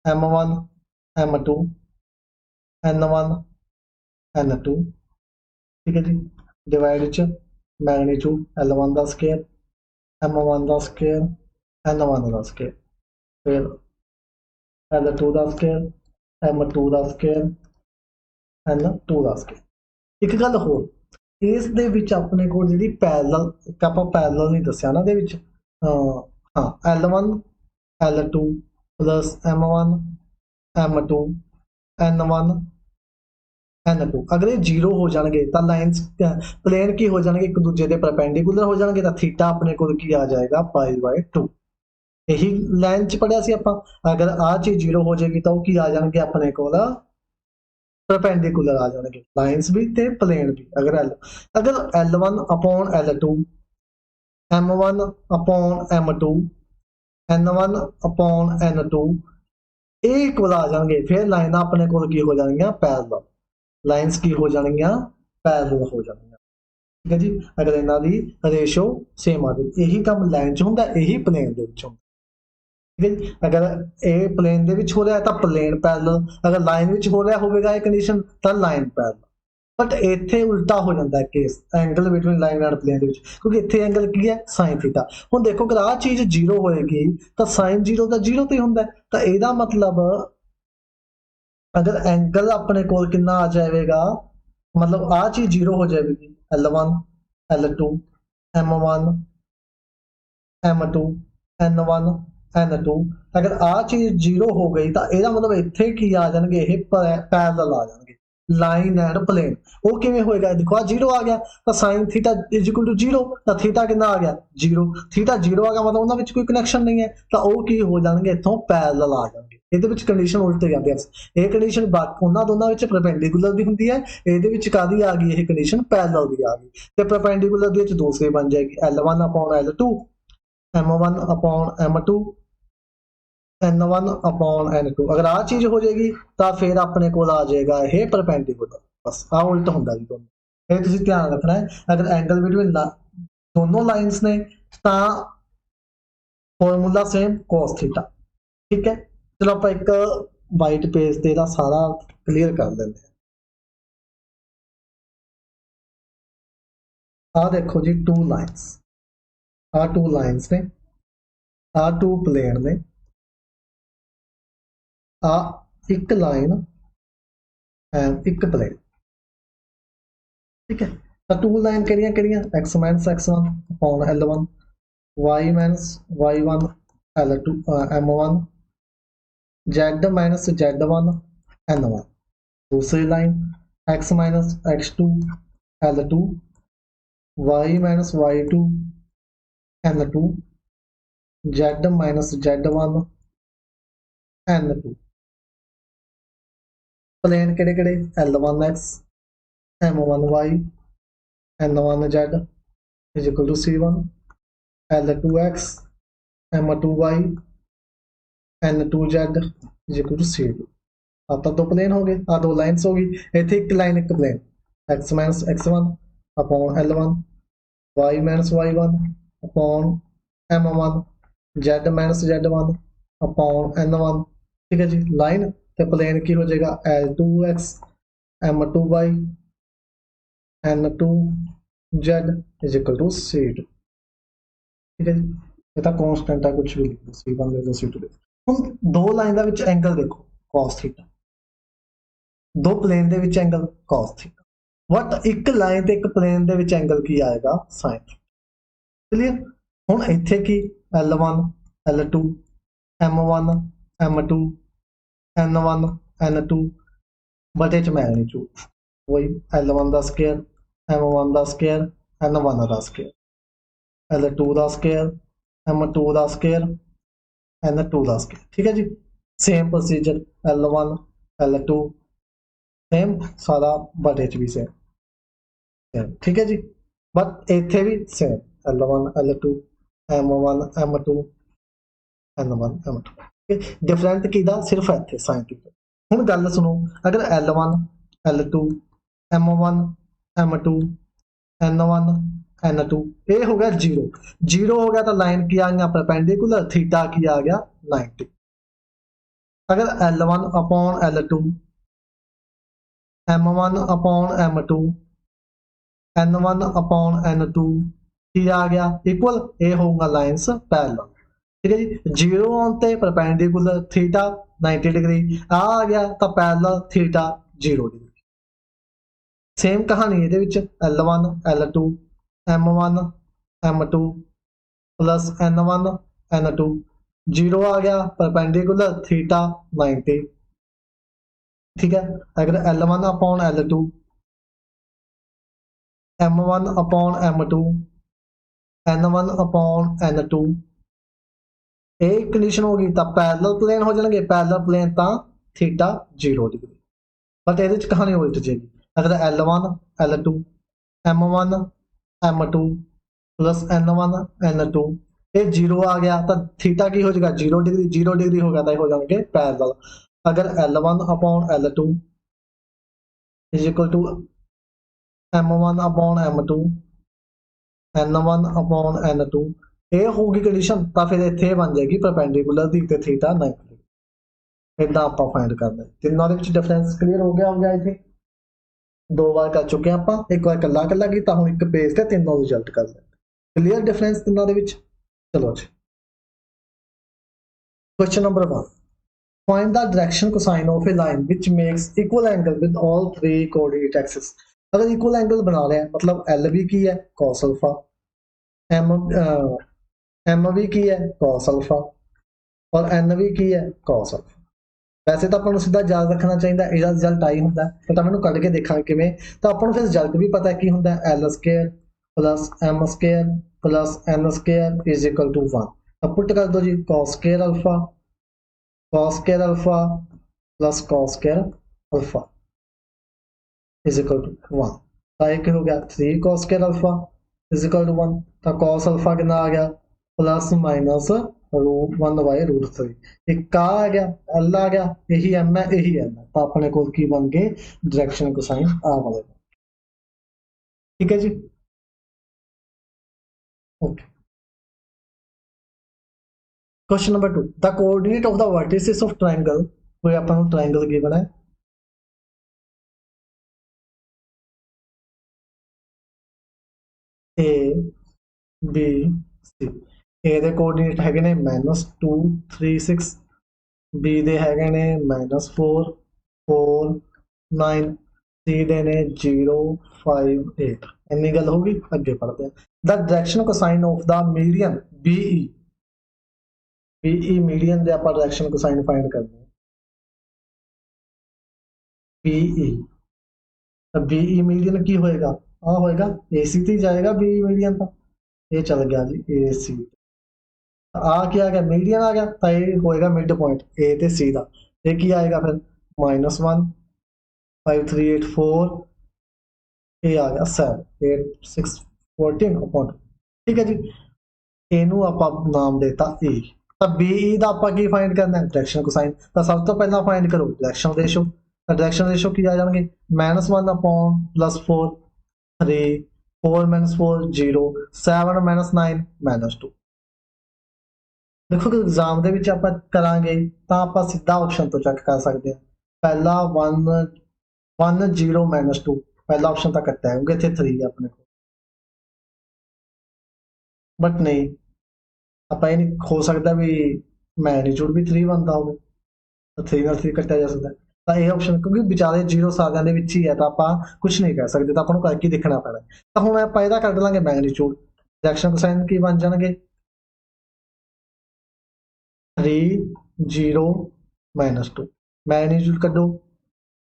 m1 m2 n1 n2। ठीक है जी, डिवाइड च मैग्नीट्यूड L1 का स्केयर m1 का स्केयर n1 का स्केयर, फिर L2 का स्केयर m2 का स्केयर n2 का स्केयर। एक गल होर इस दे विच अपने को जिहड़ी पैरेलल, एक आपां पैरेलल नहीं दस्सिया ना दे विच, हाँ L1 L2 plus m1 m2 n1 n2 अगर ये जीरो हो जाएंगे तो लाइन्स प्लेन की हो जाएंगे एक दूजे के परपेंडिकुलर हो जाएंगे, तो थीटा अपने को की आ जाएगा π/2। यही लाइन च पढ़िया सी आपां, अगर आ चीज जीरो हो जाएगी तो की आ जाएंगे अपने को परपेंडिकुलर आ जाएंगे, लाइन्स भी ते प्लेन भी। अगर L1 upon L2 m1 upon m2 n1 upon n2 equal आ जाएंगे, फिर लाइन अपने को की हो जाएंगी पैरेलल, लाइन्स की हो जाएंगी पैरेलल हो जाएंगी। ठीक है जी, अगर इन्हों की रेशो सेम आ जाए, यही काम लाइन च होंदा, यही प्लेन दे विच होंदा। ठीक है जी, अगर ए प्लेन दे विच हो रहा है तो प्लेन पैरेलल, अगर लाइन विच हो रहा होगा कंडीशन तो लाइन पैरेलल। बट इत्थे उल्टा हो जाता है case angle between line and plane क्योंकि इत्थे एंगल की है साइन थीटा। हुण देखो अगर आ चीज जीरो होएगी तो साइन जीरो तो जीरो तो ही होंदा, तो ਇਹਦਾ मतलब अगर एंगल अपने को कितना आ जाएगा, मतलब आ चीज जीरो हो जाएगी L1 L2 m1 m2 n1 n2। अगर आ चीज जीरो हो गई तो ਇਹਦਾ मतलब इत्थे की आ जाएंगे ये पैरेलल आ जाएंगे लाइन एंड प्लेन। वो किवें होएगा, देखो आ जीरो आ गया तो sine theta is equal to zero, तो थीटा कितना आ गया जीरो, थीटा जीरो आ गया मतलब उन्हां विच कोई कनैक्शन नहीं है, तो वो की हो जाएंगे इत्थों पैरेलल आ जाएंगे। ਇਹਦੇ ਵਿੱਚ ਕੰਡੀਸ਼ਨ ਉਲਟ ਜਾਂਦੀ ਹੈ, ਇਹ ਕੰਡੀਸ਼ਨ ਉਹਨਾਂ ਦੋਨਾਂ ਵਿੱਚ ਪਰਪੈਂਡੀਕੂਲਰ ਦੀ ਹੁੰਦੀ ਹੈ, ਇਹਦੇ ਵਿੱਚ ਕਾਦੀ ਆ ਗਈ ਇਹ ਕੰਡੀਸ਼ਨ ਪੈਰਲਲ ਦੀ ਆ ਗਈ, ਤੇ ਪਰਪੈਂਡੀਕੂਲਰ ਦੇ ਵਿੱਚ ਦੂਸਰੀ ਬਣ ਜਾਏਗੀ L1 upon L2 m1 upon m2 n1 upon n2। अगर आ चीज हो जाएगी तो फिर अपने को आ जाएगा ये परपेंडिकुलर, बस आ उल्ट होंदा जी दोनों, ये तुसीं ध्यान रखना है। अगर एंगल बिटवीन दोनों लाइन्स ने तो फॉर्मूला सेम cos थीटा। ठीक है, चलो आप एक वाइट पेज पे सारा क्लीयर कर देते हैं। आ देखो जी टू लाइन्स, आ टू लाइन्स ने आ टू प्लेन ने आ एक लाइन एंड एक प्लेन, ठीक है। तो टू लाइन किहड़ियां x minus x1 upon L1, y minus y1 L2 M1, z minus z1 N1। दूसरी line x minus x2 L2, y minus y2 N2, z minus z1 N2। Plane किहड़े L1x M1y N1z is equal to C1, L2x M2y N2z is equal to C2। अब तो दो plane हो गए, दो lines होगी। इतने एक लाइन एक plane x minus x1 upon L1, y minus y1 upon M1, z minus z1 upon N1, ठीक है जी। लाइन तो प्लेन की हो जाएगा L2x M2y N2z is equal to C2, ठीक है जी। ये तो कॉन्स्टेंट है, कुछ भी लिख दो, C1 ले लो C2 ले लो। हम दो लाइन ਦਾ ਵਿੱਚ एंगल देखो cos थीटा, दो प्लेन ਦੇ ਵਿੱਚ एंगल cos थीटा, वट एक लाइन ਤੇ ਇੱਕ प्लेन ਦੇ ਵਿੱਚ एंगल ਕੀ ਆਏਗਾ sin थीटा। क्लियर। ਹੁਣ ਇੱਥੇ ਕੀ L1 L2 M1 M2 N1 N2 ਬਟੇ ਚ ਮੈਗਨੀਟਿਊਡ वही L1 ਦਾ ਸਕੁਅਰ M1 ਦਾ ਸਕੁਅਰ N1 ਦਾ ਸਕੁਅਰ L2 ਦਾ ਸਕੁਅਰ M2 ਦਾ ਸਕੁਅਰ N2 ਦਾ ਸਕੁਅਰ, ठीक है जी। Same procedure L1 L2 same सारा बटे च भी सेम, ठीक है जी। बट इत्थे भी same L1 L2 M1 M2 N1 M2, different किदा सिर्फ इत्थे साइन थीटा। हुण गल सुनो, अगर L1 L2 M1 M2 N1 N2 ये हो गया जीरो, जीरो हो गया तो लाइन की आ गया परपेंडिकुलर, थीटा की आ गया 90। अगर L1 upon L2 M1 upon M2 N1 upon N2 की आ गया इक्वल, ये होगा लाइन्स पैरेलल, ठीक है जी। जीरो आते परपेंडिकुलर थीटा 90 डिग्री आ गया तो पैरेलल थीटा 0 डिग्री। सेम कहानी ये L1 L2 M1 M2 plus N1 N2 zero आ गया परपेंडिकुलर थीटा 90, ठीक है। अगर L1 upon L2 M1 upon M2 N1 upon N2 एक कंडीशन होगी तो पैरेलल प्लेन हो जाएंगे, पैरेलल प्लेन तो थीटा 0 डिग्री। बट ये कहानी उल्ट जाएगी, अगर L1 L2 M1 M2 plus N1 N2 ये जीरो आ गया तो थीटा की हो जाएगा 0 डिग्री, 0 डिग्री हो गया तो हो जाएंगे पैरेलल। अगर L1 upon L2 is equal to M1 upon M2 N1 upon N2 ये होगी कंडीशन तो फिर इतने बन जाएगी परपेंडिकुलर दी ते थीटा 90। इदा आप फाइंड करना, तीनों के डिफरेंस क्लीयर हो गया आई थिंक। दो बार कर चुके हैं आप, एक बार कला कला किया, हूँ एक पेज से तीनों रिजल्ट कर लें। क्लीयर डिफरेंस तीनों के विच। चलो जी question number 1, find the direction cosine of a line which makes equal angle with all three coordinate axes। अगर इक्वल एंगल बना रहे हैं मतलब L भी की है cos अल्फा, M भी की है cos अल्फा और N भी की है cos अल्फा। वैसे तो अपन सीधा याद रखना चाहिए ਇਹਦਾ रिजल्ट आई ਹੁੰਦਾ है, तो मैं ਕੱਢ के ਦੇਖਾਂਗੇ ਕਿਵੇਂ। तो अपन ਨੂੰ ਫਿਰ रिजल्ट भी पता है की ਹੁੰਦਾ है L square plus M square plus N square is equal to 1। अब पुट कर दो जी cos square alpha plus cos square alpha is equal to 1। तो एक हो गया 3 cos square alpha is equal to 1। तो cos अल्फा कितना आ गया plus minus root 1 by root 3। एक आ गया L आ गया, यही M है यही N है, तो अपने को की बन गए डायरेक्शन कोसाइन आ वाले, ठीक है जी। Okay question number 2, the coordinate of the vertices of triangle, कोई अपन ट्रायंगल गिवन है A B C। ए ਦੇ ਕੋਆਰਡੀਨੇਟ ਹੈਗੇ ਨੇ -2 3 6 बी ਦੇ ਹੈਗੇ ਨੇ -4 4 9 C ਦੇ ਨੇ 0 5 8 ਇੰਨੀ ਗੱਲ ਹੋਗੀ ਅੱਗੇ ਪੜ੍ਹਦੇ ਹਾਂ the direction cosine of the median BE median ਦੇ ਆਪਾਂ डायरेक्शन कोसाइन फाइंड करते हैं BE तो BE मीडियन की होएगा आ होएगा AC ਤੇ जाएगा BE मीडियन तो ये चल गया जी AC आ क्या आ गया मीडियन आ गया तो ये होएगा मिड पॉइंट ए ते सी का ये की आएगा फिर -1 5 3 8 4 ये आ गया 7 8 6 14 अपॉन ठीक है जी ਇਹਨੂੰ ਆਪਾਂ ਨਾਮ ਦੇਤਾ E ਤਾਂ BE ਦਾ ਆਪਾਂ ਕੀ ਫਾਈਂਡ ਕਰਨਾ ਹੈ ਡਾਇਰੈਕਸ਼ਨ ਕੋਸਾਈਨ ਤਾਂ ਸਭ ਤੋਂ ਪਹਿਲਾਂ ਫਾਈਂਡ ਕਰੋ ਡਾਇਰੈਕਸ਼ਨ ਰੇਸ਼ੋ ਤਾਂ ਡਾਇਰੈਕਸ਼ਨ ਰੇਸ਼ੋ ਕੀ ਆ ਜਾਣਗੇ -1 अपॉन +4 3 4 -4 0 7 -9 -2 देखो कि एग्जाम ਦੇ ਵਿੱਚ ਆਪਾਂ ਕਰਾਂਗੇ ਤਾਂ ਆਪਾਂ ਸਿੱਧਾ ਆਪਸ਼ਨ ਤੋਂ ਚੈੱਕ ਕਰ ਸਕਦੇ ਹਾਂ ਪਹਿਲਾ 1 1 0 -2 ਪਹਿਲਾ ਆਪਸ਼ਨ ਤਾਂ ਕੱਟਿਆ ਕਿਉਂਕਿ ਇੱਥੇ 3 ਹੈ ਆਪਣੇ ਕੋਲ ਬਟ ਨਹੀਂ ਆਪਾਂ ਇਹ ਨਹੀਂ ਹੋ ਸਕਦਾ ਵੀ ਮੈਗਨੀਟਿਊਡ ਵੀ 3 ਬਣਦਾ ਹੋਵੇ ਤਾਂ 3 ਨਾਲ 3 ਕੱਟਿਆ ਜਾ ਸਕਦਾ ਤਾਂ ਇਹ ਆਪਸ਼ਨ ਕਿਉਂਕਿ ਵਿਚਾਲੇ 0 ਸਾਰਿਆਂ ਦੇ ਵਿੱਚ ਹੀ ਹੈ ਤਾਂ ਆਪਾਂ ਕੁਝ ਨਹੀਂ ਕਹਿ ਸਕਦੇ ਤਾਂ ਆਪਾਂ ਨੂੰ ਕਰਕੇ ਦੇਖਣਾ ਪੈਣਾ ਤਾਂ ਹੁਣ ਆਪਾਂ ਇਹਦਾ ਕੱਢ ਲਾਂਗੇ ਮੈਗਨੀਟਿਊਡ ਡਾਇਰੈਕਸ਼ਨ ਕੋਸਾਈਨ ਕੀ ਬਣ ਜਾਣਗੇ 3 0 -2 मैग्नीट्यूड कड्डो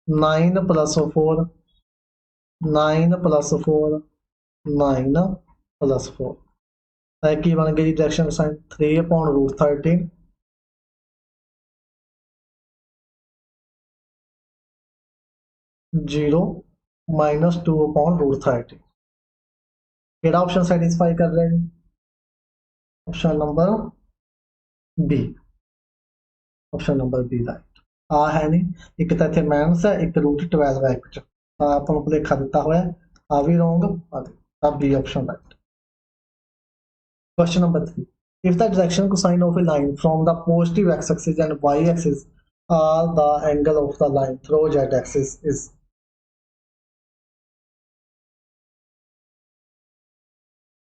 9 + 4 9 + 4 9 + 4 की बन गई डायरेक्शन साइन 3/√13 0 -2/√13 केड़ा ऑप्शन सैटिस्फाई कर रहे हैं option number B option number B right आ है नहीं एक तो इतने माइनस है एक √12 है एक आप भुलेखा दिता हुआ आ भी रोंग आ B option right Question number 3. If the direction cosine of a line from the positive x-axis and y-axis are the angle of the line through z-axis is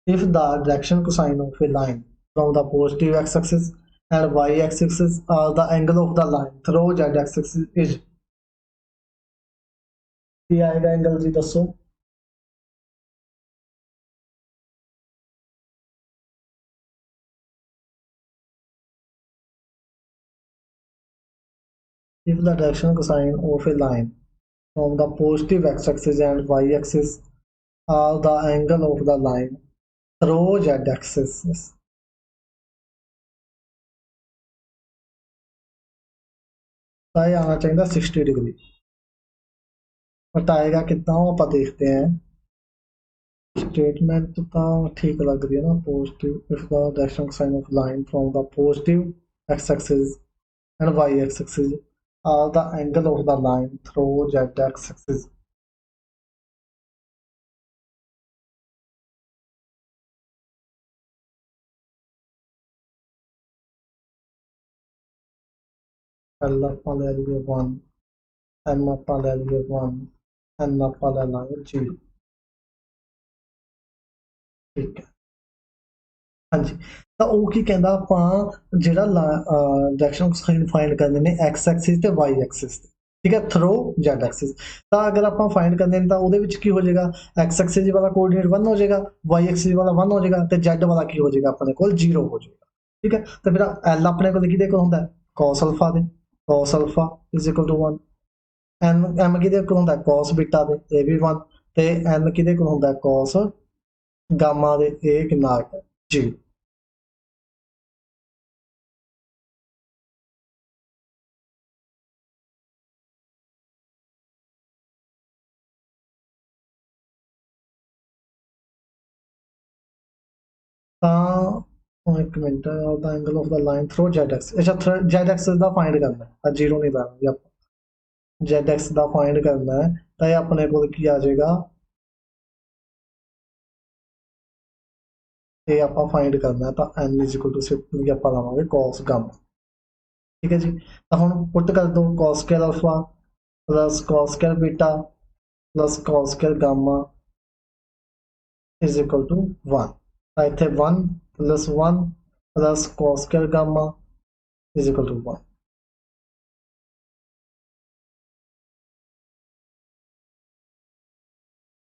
if the direction cosine of a line from the positive x-axis and y-axis are the angle of the line through z-axis is ਕੀ ਆਏਗਾ angle ਜੀ ਦੱਸੋ if the direction cosine of a line from the positive x-axis and y-axis are the angle of the line through z-axis तो ये आना चाहिए 60 degree but आएगा कितना वो आप देखते हैं स्टेटमेंट तो ठीक लग रही है ना positive if the direction sine of line from the positive x axis and y axis are the angle of the line through z axis L ਆਪਾਂ ਲੈ ਲਈਏ 1 M ਆਪਾਂ ਲੈ ਲਈਏ 1 N ਆਪਾਂ ਲੈ ਲਾਂਗੇ 0 ठीक है हाँ जी ਤਾਂ ਉਹ ਕੀ ਕਹਿੰਦਾ ਆਪਾਂ ਜਿਹੜਾ ਡਾਇਰੈਕਸ਼ਨ ਕੋਸਾਈਨ ਫਾਈਂਡ ਕਰਨੇ ਨੇ x ਐਕਸਿਸ ਤੇ y ਐਕਸਿਸ ਤੇ ਠੀਕ ਹੈ ਥਰੂ z ਐਕਸਿਸ ਤਾਂ ਅਗਰ ਆਪਾਂ ਫਾਈਂਡ ਕਰਨੇ ਨੇ ਤਾਂ ਉਹਦੇ ਵਿੱਚ ਕੀ ਹੋ ਜਾਏਗਾ x ਐਕਸਿਸ ਵਾਲਾ ਕੋਆਰਡੀਨੇਟ 1 ਹੋ ਜਾਏਗਾ y ਐਕਸਿਸ ਵਾਲਾ 1 ਹੋ ਜਾਏਗਾ ਤੇ z ਵਾਲਾ ਕੀ ਹੋ ਜਾਏਗਾ ਆਪਣੇ ਕੋਲ 0 ਹੋ ਜਾਏਗਾ ਠੀਕ ਹੈ ਤਾਂ ਫਿਰ l ਆਪਣੇ ਕੋਲ ਕਿਹਦੇ ਕੋਲ ਹੁੰਦਾ cos ਅਲਫਾ ਦੇ cos ਅਲਫਾ = 1 m ਕਿਹਦੇ ਕੋਲ ਹੁੰਦਾ cos ਬੀਟਾ ਦੇ ਇਹ ਵੀ 1 ਤੇ n ਕਿਹਦੇ ਕੋਲ ਹੁੰਦਾ cos ਗਾਮਾ ਦੇ ਇਹ ਕਿੰਨਾ ਆ ਗਿਆ 0 एक minute the angle of the line through Z x अच्छा जेड एक्सिस ਦਾ ਫਾਈਂਡ ਕਰਨਾ ਹੈ ਜ਼ੀਰੋ ਨਹੀਂ ਲਾਣਾ ਜੀ ਆਪਾਂ जेड एक्स ਦਾ ਫਾਈਂਡ ਕਰਨਾ ਹੈ ਤਾਂ ਇਹ ਆਪਣੇ ਕੋਲ ਕੀ ਆ ਜਾਏਗਾ ਇਹ ਆਪਾਂ ਫਾਈਂਡ ਕਰਨਾ ਹੈ ਤਾਂ n ਸਿੰਪਲੀ ਆਪਾਂ ਲਾਵਾਂਗੇ cos ਗਾਮਾ ਠੀਕ ਹੈ ਜੀ ਤਾਂ ਹੁਣ ਪੁੱਟ ਕਰ ਦੋ cos square alpha plus cos square beta plus cos square gamma = 1 ਤਾਂ ਇੱਥੇ 1 + 1 plus cos square gamma is equal to 1।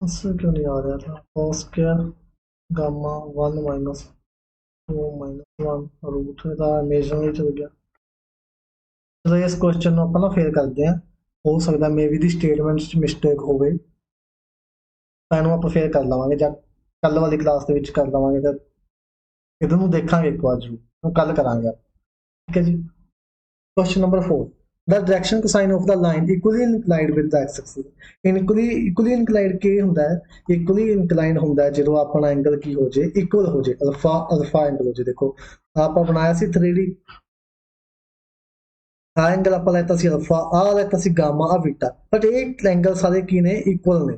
इससे क्यों नहीं आ रहा था? Cos square gamma 1 minus 2 minus 1 root में था, इमेजिनरी चल गया। चलो इस क्वेश्चन ਨੂੰ ਆਪਾਂ ਨਾ ਫੇਰ ਕਰਦੇ ਹਾਂ, ਹੋ ਸਕਦਾ ਮੇ ਵੀ ਦੀ ਸਟੇਟਮੈਂਟ 'ਚ ਮਿਸਟੇਕ ਹੋਵੇ, ਤਾਂ ਇਹਨੂੰ ਆਪਾਂ ਫੇਰ ਕਰ ਲਵਾਂਗੇ ਜਾਂ ਕੱਲ ਵਾਲੀ ਕਲਾਸ ਦੇ ਵਿੱਚ ਕਰ ਲਵਾਂਗੇ। ਫਿਰ ਇਹਨੂੰ ਨੂੰ ਦੇਖਾਂਗੇ ਇੱਕ ਵਾਰ ਜ਼ਰੂਰ, ਉਹ ਕੱਲ ਕਰਾਂਗੇ ਆਪਾਂ, ਠੀਕ ਹੈ ਜੀ। Question number 4, the direction cosine of the line equally inclined with the x axis। equally inclined ਕੀ ਹੁੰਦਾ ਹੈ? equally inclined ਹੁੰਦਾ ਹੈ ਜਦੋਂ ਆਪਣਾ ਐਂਗਲ ਕੀ ਹੋ ਜੇ, ਇਕੁਅਲ ਹੋ ਜੇ, ਅਲਫਾ ਐਂਗਲ ਹੋ ਜੇ। ਦੇਖੋ ਆਪਾਂ ਬਣਾਇਆ ਸੀ 3D, ਆ ਐਂਗਲ ਆਪਾਂ ਲੈਤਾ ਸੀ ਅਲਫਾ, ਆ ਲੈਤਾ ਸੀ ਗਾਮਾ, ਆ ਬੀਟਾ, ਬਟ ਇਹ ਐਂਗਲ ਸਾਰੇ ਕੀ ਨੇ? ਇਕੁਅਲ ਨੇ।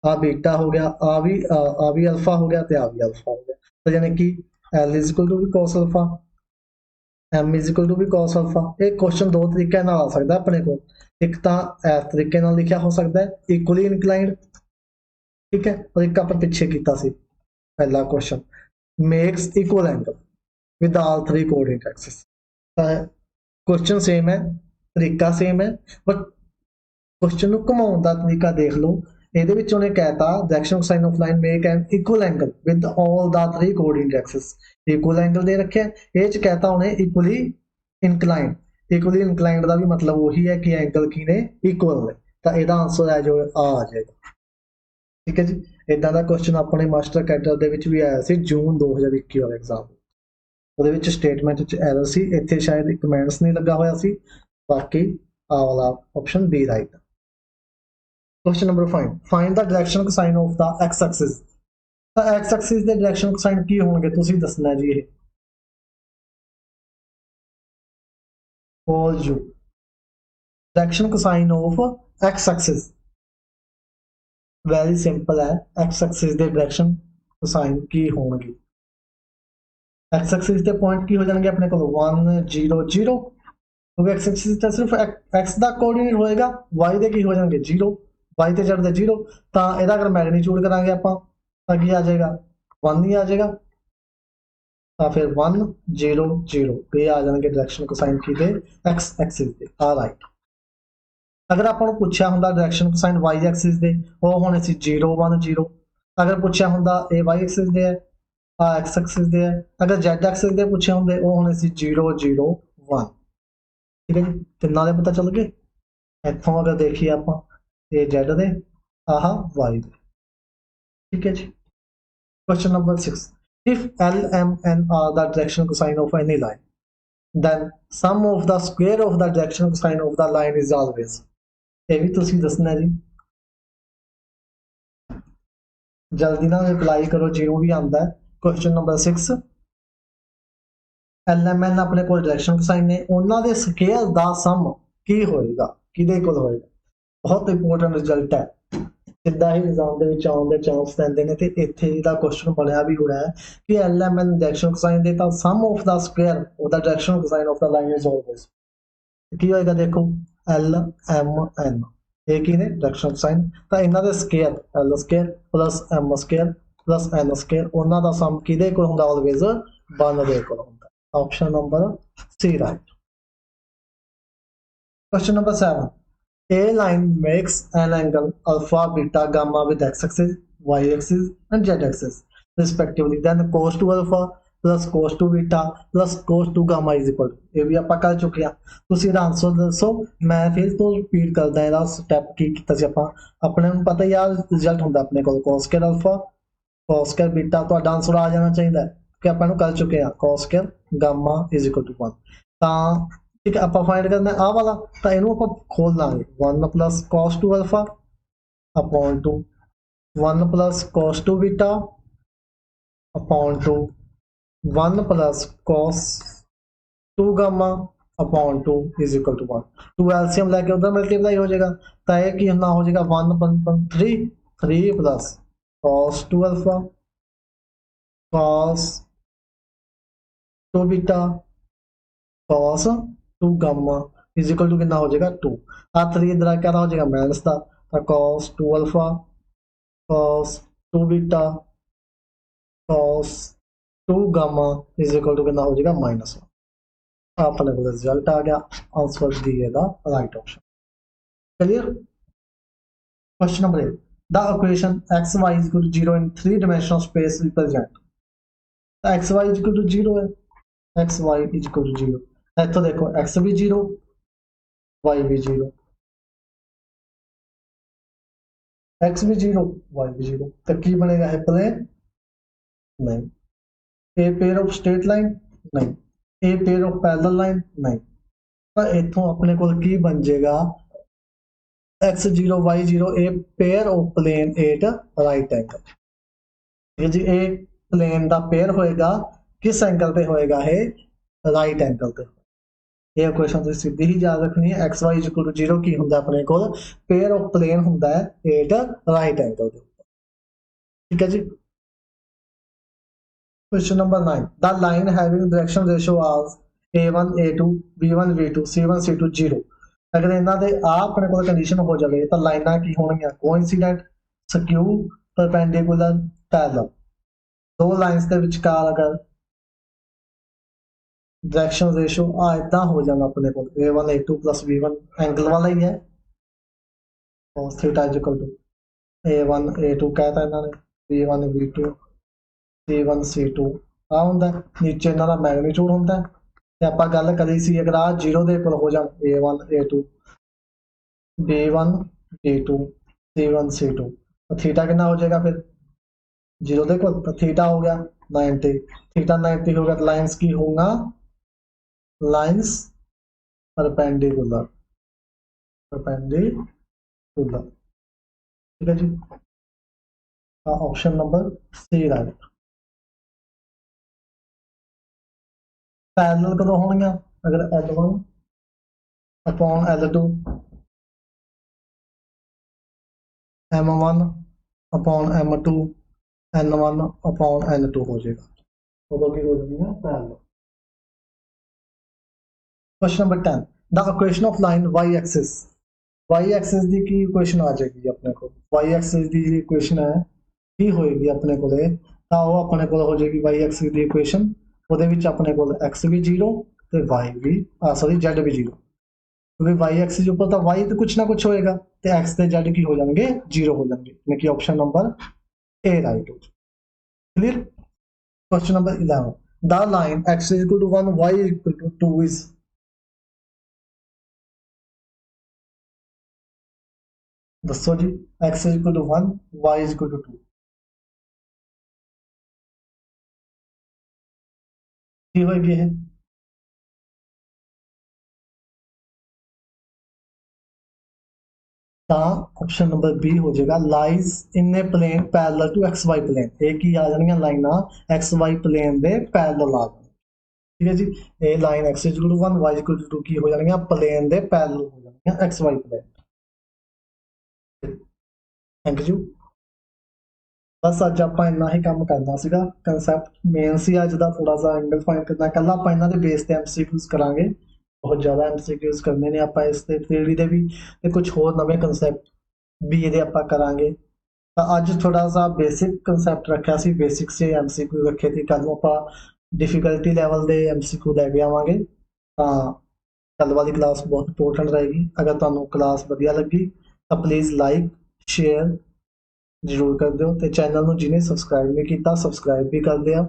ਆ ਬੀਟਾ ਹੋ ਗਿਆ, ਆ ਵੀ ਅਲਫਾ ਹੋ ਗਿਆ ਤੇ ਆ ਵੀ ਅਲਫਾ ਹੋ ਗਿਆ, ਤਾਂ ਯਾਨੀ ਕਿ L is equal to ਵੀ cos alpha, M is equal to ਵੀ cos ਅਲਫਾ। ਇਹ ਕੁਐਸਚਨ ਦੋ ਤਰੀਕਿਆਂ ਨਾਲ ਆ ਸਕਦਾ ਆਪਣੇ ਕੋਲ, ਇੱਕ ਤਾਂ ਇਸ ਤਰੀਕੇ ਨਾਲ ਲਿਖਿਆ ਹੋ ਸਕਦਾ ਹੈ ਇਕੁਅਲੀ ਇਨਕਲਾਈਨਡ, ਠੀਕ ਹੈ, ਔਰ ਇੱਕ ਆਪਾਂ ਪਿੱਛੇ ਕੀਤਾ ਸੀ ਪਹਿਲਾ question, makes equal angle with all 3 coordinate Axis. ਤਾਂ क्वेश्चन सेम है, तरीका सेम है, बट क्वेश्चन घुमाने का तरीका देख लो। ਇਹਦੇ ਵਿੱਚ ਉਹਨੇ ਕਹਿਤਾ direction cosine of line make an equal angle with all the 3 coordinate axis. Equal angle ਦੇ ਰੱਖਿਆ, ਇਹ ਚ ਕਹਿਤਾ ਉਹਨੇ ਇਕੁਅਲੀ ਇਨਕਲਾਈਨਡ। ਇਕੁਅਲੀ ਇਨਕਲਾਈਨਡ ਦਾ ਵੀ ਮਤਲਬ ਉਹੀ ਹੈ ਕਿ ਐਂਗਲ ਕੀ ਨੇ? ਇਕੁਅਲ ਨੇ। ਤਾਂ ਇਹਦਾ ਆਨਸਰ ਹੈ ਜੋ ਆ ਜਾਏਗਾ, ਠੀਕ ਹੈ ਜੀ। ਇਦਾਂ ਦਾ ਕੁਐਸਚਨ ਆਪਣੇ ਮਾਸਟਰ ਕੈਡਰ ਦੇ ਵਿੱਚ ਵੀ ਆਇਆ ਸੀ ਜੂਨ 2021 ਵਾਲੇ ਐਗਜ਼ਾਮ, ਉਹਦੇ ਵਿੱਚ ਸਟੇਟਮੈਂਟ 'ਚ ਐਰਰ ਸੀ, ਇੱਥੇ ਸ਼ਾਇਦ ਇੱਕ ਕਮੈਂਟਸ ਨਹੀਂ ਲੱਗਾ ਹੋਇਆ ਸੀ, ਬਾਕੀ ਆ ਵਾਲਾ option B right. Question number 5, find the direction cosine of the x axis. ਤਾਂ x एक्सिस ਦੇ डायरेक्शन कोसाइन ਕੀ ਹੋਣਗੇ ਤੁਸੀਂ ਦੱਸਣਾ ਜੀ। ਇਹ for you direction cosine of x axis very simple ਹੈ। x एक्सिस ਦੇ डायरेक्शन कोसाइन ਕੀ ਹੋਣਗੇ? x एक्सिस ਦੇ ਪੁਆਇੰਟ ਕੀ ਹੋ ਜਾਣਗੇ ਆਪਣੇ ਕੋਲ? 1 0 0, ਕਿਉਂਕਿ x एक्सिस ਤਾਂ ਸਿਰਫ x ਦਾ ਕੋਆਰਡੀਨੇਟ ਹੋਏਗਾ, y ਦੇ ਕੀ ਹੋ ਜਾਣਗੇ? 0, y ਤੇ z ਦੇ 0। ਤਾਂ ਇਹਦਾ ਅਗਰ ਮੈਗਨੀਟਿਊਡ ਕਰਾਂਗੇ ਆਪਾਂ ਤਾਂ ਕੀ ਆ ਜਾਏਗਾ? 1 ਹੀ ਆ ਜਾਏਗਾ। ਤਾਂ ਫਿਰ 1 0 0 ਇਹ ਆ ਜਾਣਗੇ ਡਾਇਰੈਕਸ਼ਨ ਕੋਸਾਈਨ ਕਿਹਦੇ? x ਐਕਸਿਸ ਦੇ। ਆ ਰਾਈਟ। ਅਗਰ ਆਪਾਂ ਨੂੰ ਪੁੱਛਿਆ ਹੁੰਦਾ ਡਾਇਰੈਕਸ਼ਨ ਕੋਸਾਈਨ y ਐਕਸਿਸ ਦੇ, ਉਹ ਹੋਣੇ ਸੀ 0 1 0। ਅਗਰ ਪੁੱਛਿਆ ਹੁੰਦਾ ਇਹ y ਐਕਸਿਸ ਦੇ ਹੈ, ਆ x ਐਕਸਿਸ ਦੇ ਹੈ। ਅਗਰ z ਐਕਸਿਸ ਦੇ ਪੁੱਛੇ ਹੁੰਦੇ ਉਹ ਹੋਣੇ ਸੀ 0 0 1। ਠੀਕ ਹੈ ਜੀ, ਤਿੰਨਾਂ ਦੇ ਪਤਾ ਚੱਲ ਗਏ। ਇੱਥੋਂ ਅਗਰ ਦੇਖੀਏ ਆਪਾਂ, ਇਹ z ਦੇ, ਆਹ y ਦੇ, ਠੀਕ ਹੈ ਜੀ। Question number 6, if L, M, N are the direction cosine of any line, then sum of the square of the direction cosine of the line is always। ਇਹ ਵੀ ਤੁਸੀਂ ਦੱਸਣਾ ਜੀ, ਜਲਦੀ ਨਾਲ ਰਿਪਲਾਈ ਕਰੋ ਜਿਹਨੂੰ ਵੀ ਆਉਂਦਾ ਹੈ। Question number 6, L, M, N ਆਪਣੇ ਕੋਲ direction cosine ਨੇ, ਉਹਨਾਂ ਦੇ ਸਕੇਅਰ ਦਾ ਸਮ ਕੀ ਹੋਏਗਾ? ਕਿਹਦੇ ਕੋਲ ਹੋਏਗਾ? ਬਹੁਤ ਇੰਪੋਰਟੈਂਟ ਰਿਜ਼ਲਟ ਹੈ, ਸਿੱਧਾ ਹੀ ਐਗਜ਼ਾਮ ਦੇ ਵਿੱਚ ਆਉਣ ਦੇ ਚਾਂਸ ਰਹਿੰਦੇ ਨੇ। ਤੇ ਇੱਥੇ ਇਹਦਾ ਕੁਐਸਚਨ ਬਣਿਆ ਵੀ ਹੋਇਆ ਹੈ ਕਿ L M N direction cosine ਦੇ ਤਾਂ sum of the square of the direction cosine of the line is always ਕੀ ਹੋਏਗਾ? ਦੇਖੋ ਐਲ ਐਮ ਐਨ ਇਹ ਕੀ ਨੇ? Direction cosine. ਤਾਂ ਇਹਨਾਂ ਦੇ square L square plus M square plus N square, ਉਹਨਾਂ ਦਾ ਸਮ ਕਿਹਦੇ ਕੋਲ ਹੁੰਦਾ? ਆਲਵੇਜ਼ 1 ਦੇ ਕੋਲ ਹੁੰਦਾ। Option number C right. Question number 7, a line makes an angle alpha, beta, gamma with x-axis, y-axis and z-axis respectively, then cos 2 alpha plus cos 2 beta plus cos 2 gamma is equal to। ਇਹ ਵੀ ਆਪਾਂ ਕਰ ਚੁੱਕੇ ਹਾਂ। ਤੁਸੀਂ ਇਹਦਾ answer ਦੱਸੋ, ਮੈਂ ਫਿਰ ਤੋਂ ਰਿਪੀਟ ਕਰਦਾ ਇਹਦਾ ਸਟੈਪ ਕੀ ਕੀਤਾ ਸੀ ਆਪਾਂ। ਆਪਣੇ ਨੂੰ ਪਤਾ ਹੀ ਆ ਰਿਜ਼ਲਟ ਹੁੰਦਾ ਆਪਣੇ ਕੋਲ cos square alpha cos square beta, ਤੁਹਾਡਾ ਆਨਸਰ ਆ ਜਾਣਾ ਚਾਹੀਦਾ ਕਿ ਆਪਾਂ ਨੂੰ ਕਰ ਚੁੱਕੇ ਹਾਂ cos square gamma is equal to 1। ਤਾਂ ठीक है, आप फाइंड करना आ वाला, तो इनू आप खोल लांगे 1 plus cos 2 alpha upon 2 1 plus cos 2 beta upon 2 1 plus cos 2 gamma upon 2 is equal to 1। 2 LCM लेके उधर मल्टीप्लाई हो जाएगा, तो यह कि ना हो जाएगा 1 3 plus cos 2 alpha cos 2 beta cos 2 gamma is equal to कितना हो जाएगा 2। आ 3 इधर क्या हो जाएगा माइनस का, तो cos 2 alpha cos 2 beta cos 2 gamma is equal to कितना हो जाएगा -1 अपने को रिजल्ट आ गया आंसर डी है the right option clear question number 8 the equation xy is equal to 0 in 3 dimensional space represent xy is equal to 0 है xy is equal to 0 इतो देखो x भी 0 y भी 0 x भी 0 y भी 0 तो की बनेगा है प्लेन नहीं a pair of straight line नहीं a pair of parallel line नहीं तो इथों अपने को की बन जाएगा x0 y0 a pair of plane at right angle ये जी ए प्लेन दा पेयर होएगा किस एंगल पे होएगा है राइट एंगल पे ये इक्वेशन ਤੁਸੀਂ ਸਿੱਧੀ ਹੀ ਯਾਦ ਰੱਖਣੀ ਹੈ xy 0 ਕੀ ਹੁੰਦਾ ਆਪਣੇ ਕੋਲ पेयर ऑफ प्लेन ਹੁੰਦਾ ਹੈ एट राइट एंगल ਦੇ ਉੱਪਰ ठीक है जी question number 9 the line having direction ratio as a1 a2 b1 b2 c1 c2 0 अगर इन्हां दे आ अपने कोल कंडीशन हो जावे तो लाइनां की होणगीਆਂ कोइंसिडेंट स्क्यू परपेंडिकुलर पैरेलल दो लाइंस के विचकार अगर डायरेक्शन रेशियो इदा हो जाना अपने को a1 a2 plus b1 angle वाला ही है cos theta is equal to a1 a2 कहता इन्होंने b1 b2 c1 c2 आ हुंदा नीचे इन्हां दा मैग्नीट्यूड हुंदा ते आपां गल करी सी अगर आ 0 दे कोल हो जाण a1 a2 b1 b2 c1 c2 तो थीटा कितना हो जाएगा फिर 0 दे कोल तो थीटा हो गया 90 थीटा 90 हो गया तो लाइंस की होगा लाइंस परपेंडिकुलर ठीक है जी option number C right parallel कदों होंगे अगर L1 upon L2 M1 upon M2 N1 upon N2 हो जाएगा तो की हो जाएगी parallel question number 10 the equation of line y axis की की इक्वेशन आ जाएगी अपने को y एक्सिस की जी इक्वेशन है की होएगी अपने को तो वो अपने को हो जाएगी y एक्सिस की इक्वेशन ਉਹਦੇ ਵਿੱਚ ਆਪਣੇ ਕੋਲ x भी 0 ਤੇ y भी सॉरी z भी 0 क्योंकि y एक्सिस ऊपर तो y तो कुछ ना कुछ होएगा तो x ਤੇ z की हो जाएंगे 0 हो जाएंगे यानी कि ऑप्शन नंबर ए राइट हो clear question number 11 the line x is equal to 1 y is equal to 2 is दसो जी x is equal to 1 y is equal to 2 की होगी है ऑप्शन नंबर बी हो जाएगा lies in a plane parallel to X Y plane एक ही आ जानियां लाइनां एक्स वाई प्लेन दे पैरेलल आ जानियां ठीक है जी ए line X is equal to 1 Y equal to 2 की हो जानियां प्लेन दे पैरेलल हो जानियां X Y plane thank you बस अज आप इन्ना ही काम करना सीगा कंसैप्ट मेन सी अज दा थोड़ा सा एंगल फाइंड करना कल आप इन्हां दे बेस ते एमसीक्यूज करांगे बहुत ज़्यादा एमसीक्यूज करने ने आप इस थ्योरी दे भी ते कुछ होर नवे कंसैप्ट भी ये आप करांगे तो अज थोड़ा सा बेसिक कंसैप्ट रखा सी बेसिक से एमसीक्यू रखे थे कल आप डिफिकल्टी लैवल के एमसीक्यू लैके आवांगे कल वाली क्लास बहुत इंपोर्टेंट रहेगी अगर तुहानू क्लास वधिया लगी तो प्लीज़ लाइक शेयर जरूर कर दो तो चैनल में जिन्हें सबसक्राइब नहीं किया सबसक्राइब भी कर दिया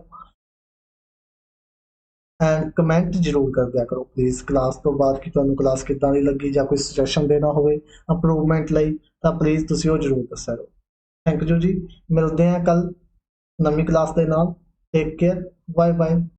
एंड कमेंट जरूर कर दिया करो प्लीज़ क्लास तो बाद कि तुहानू क्लास किदां दी लगी या कोई सजेशन देना होवे इंप्रूवमेंट लई तो प्लीज़ तुसीं वो जरूर दस्सिया करो थैंक यू जी मिलते हैं कल नवी क्लास के नाल टेक केयर बाय बाय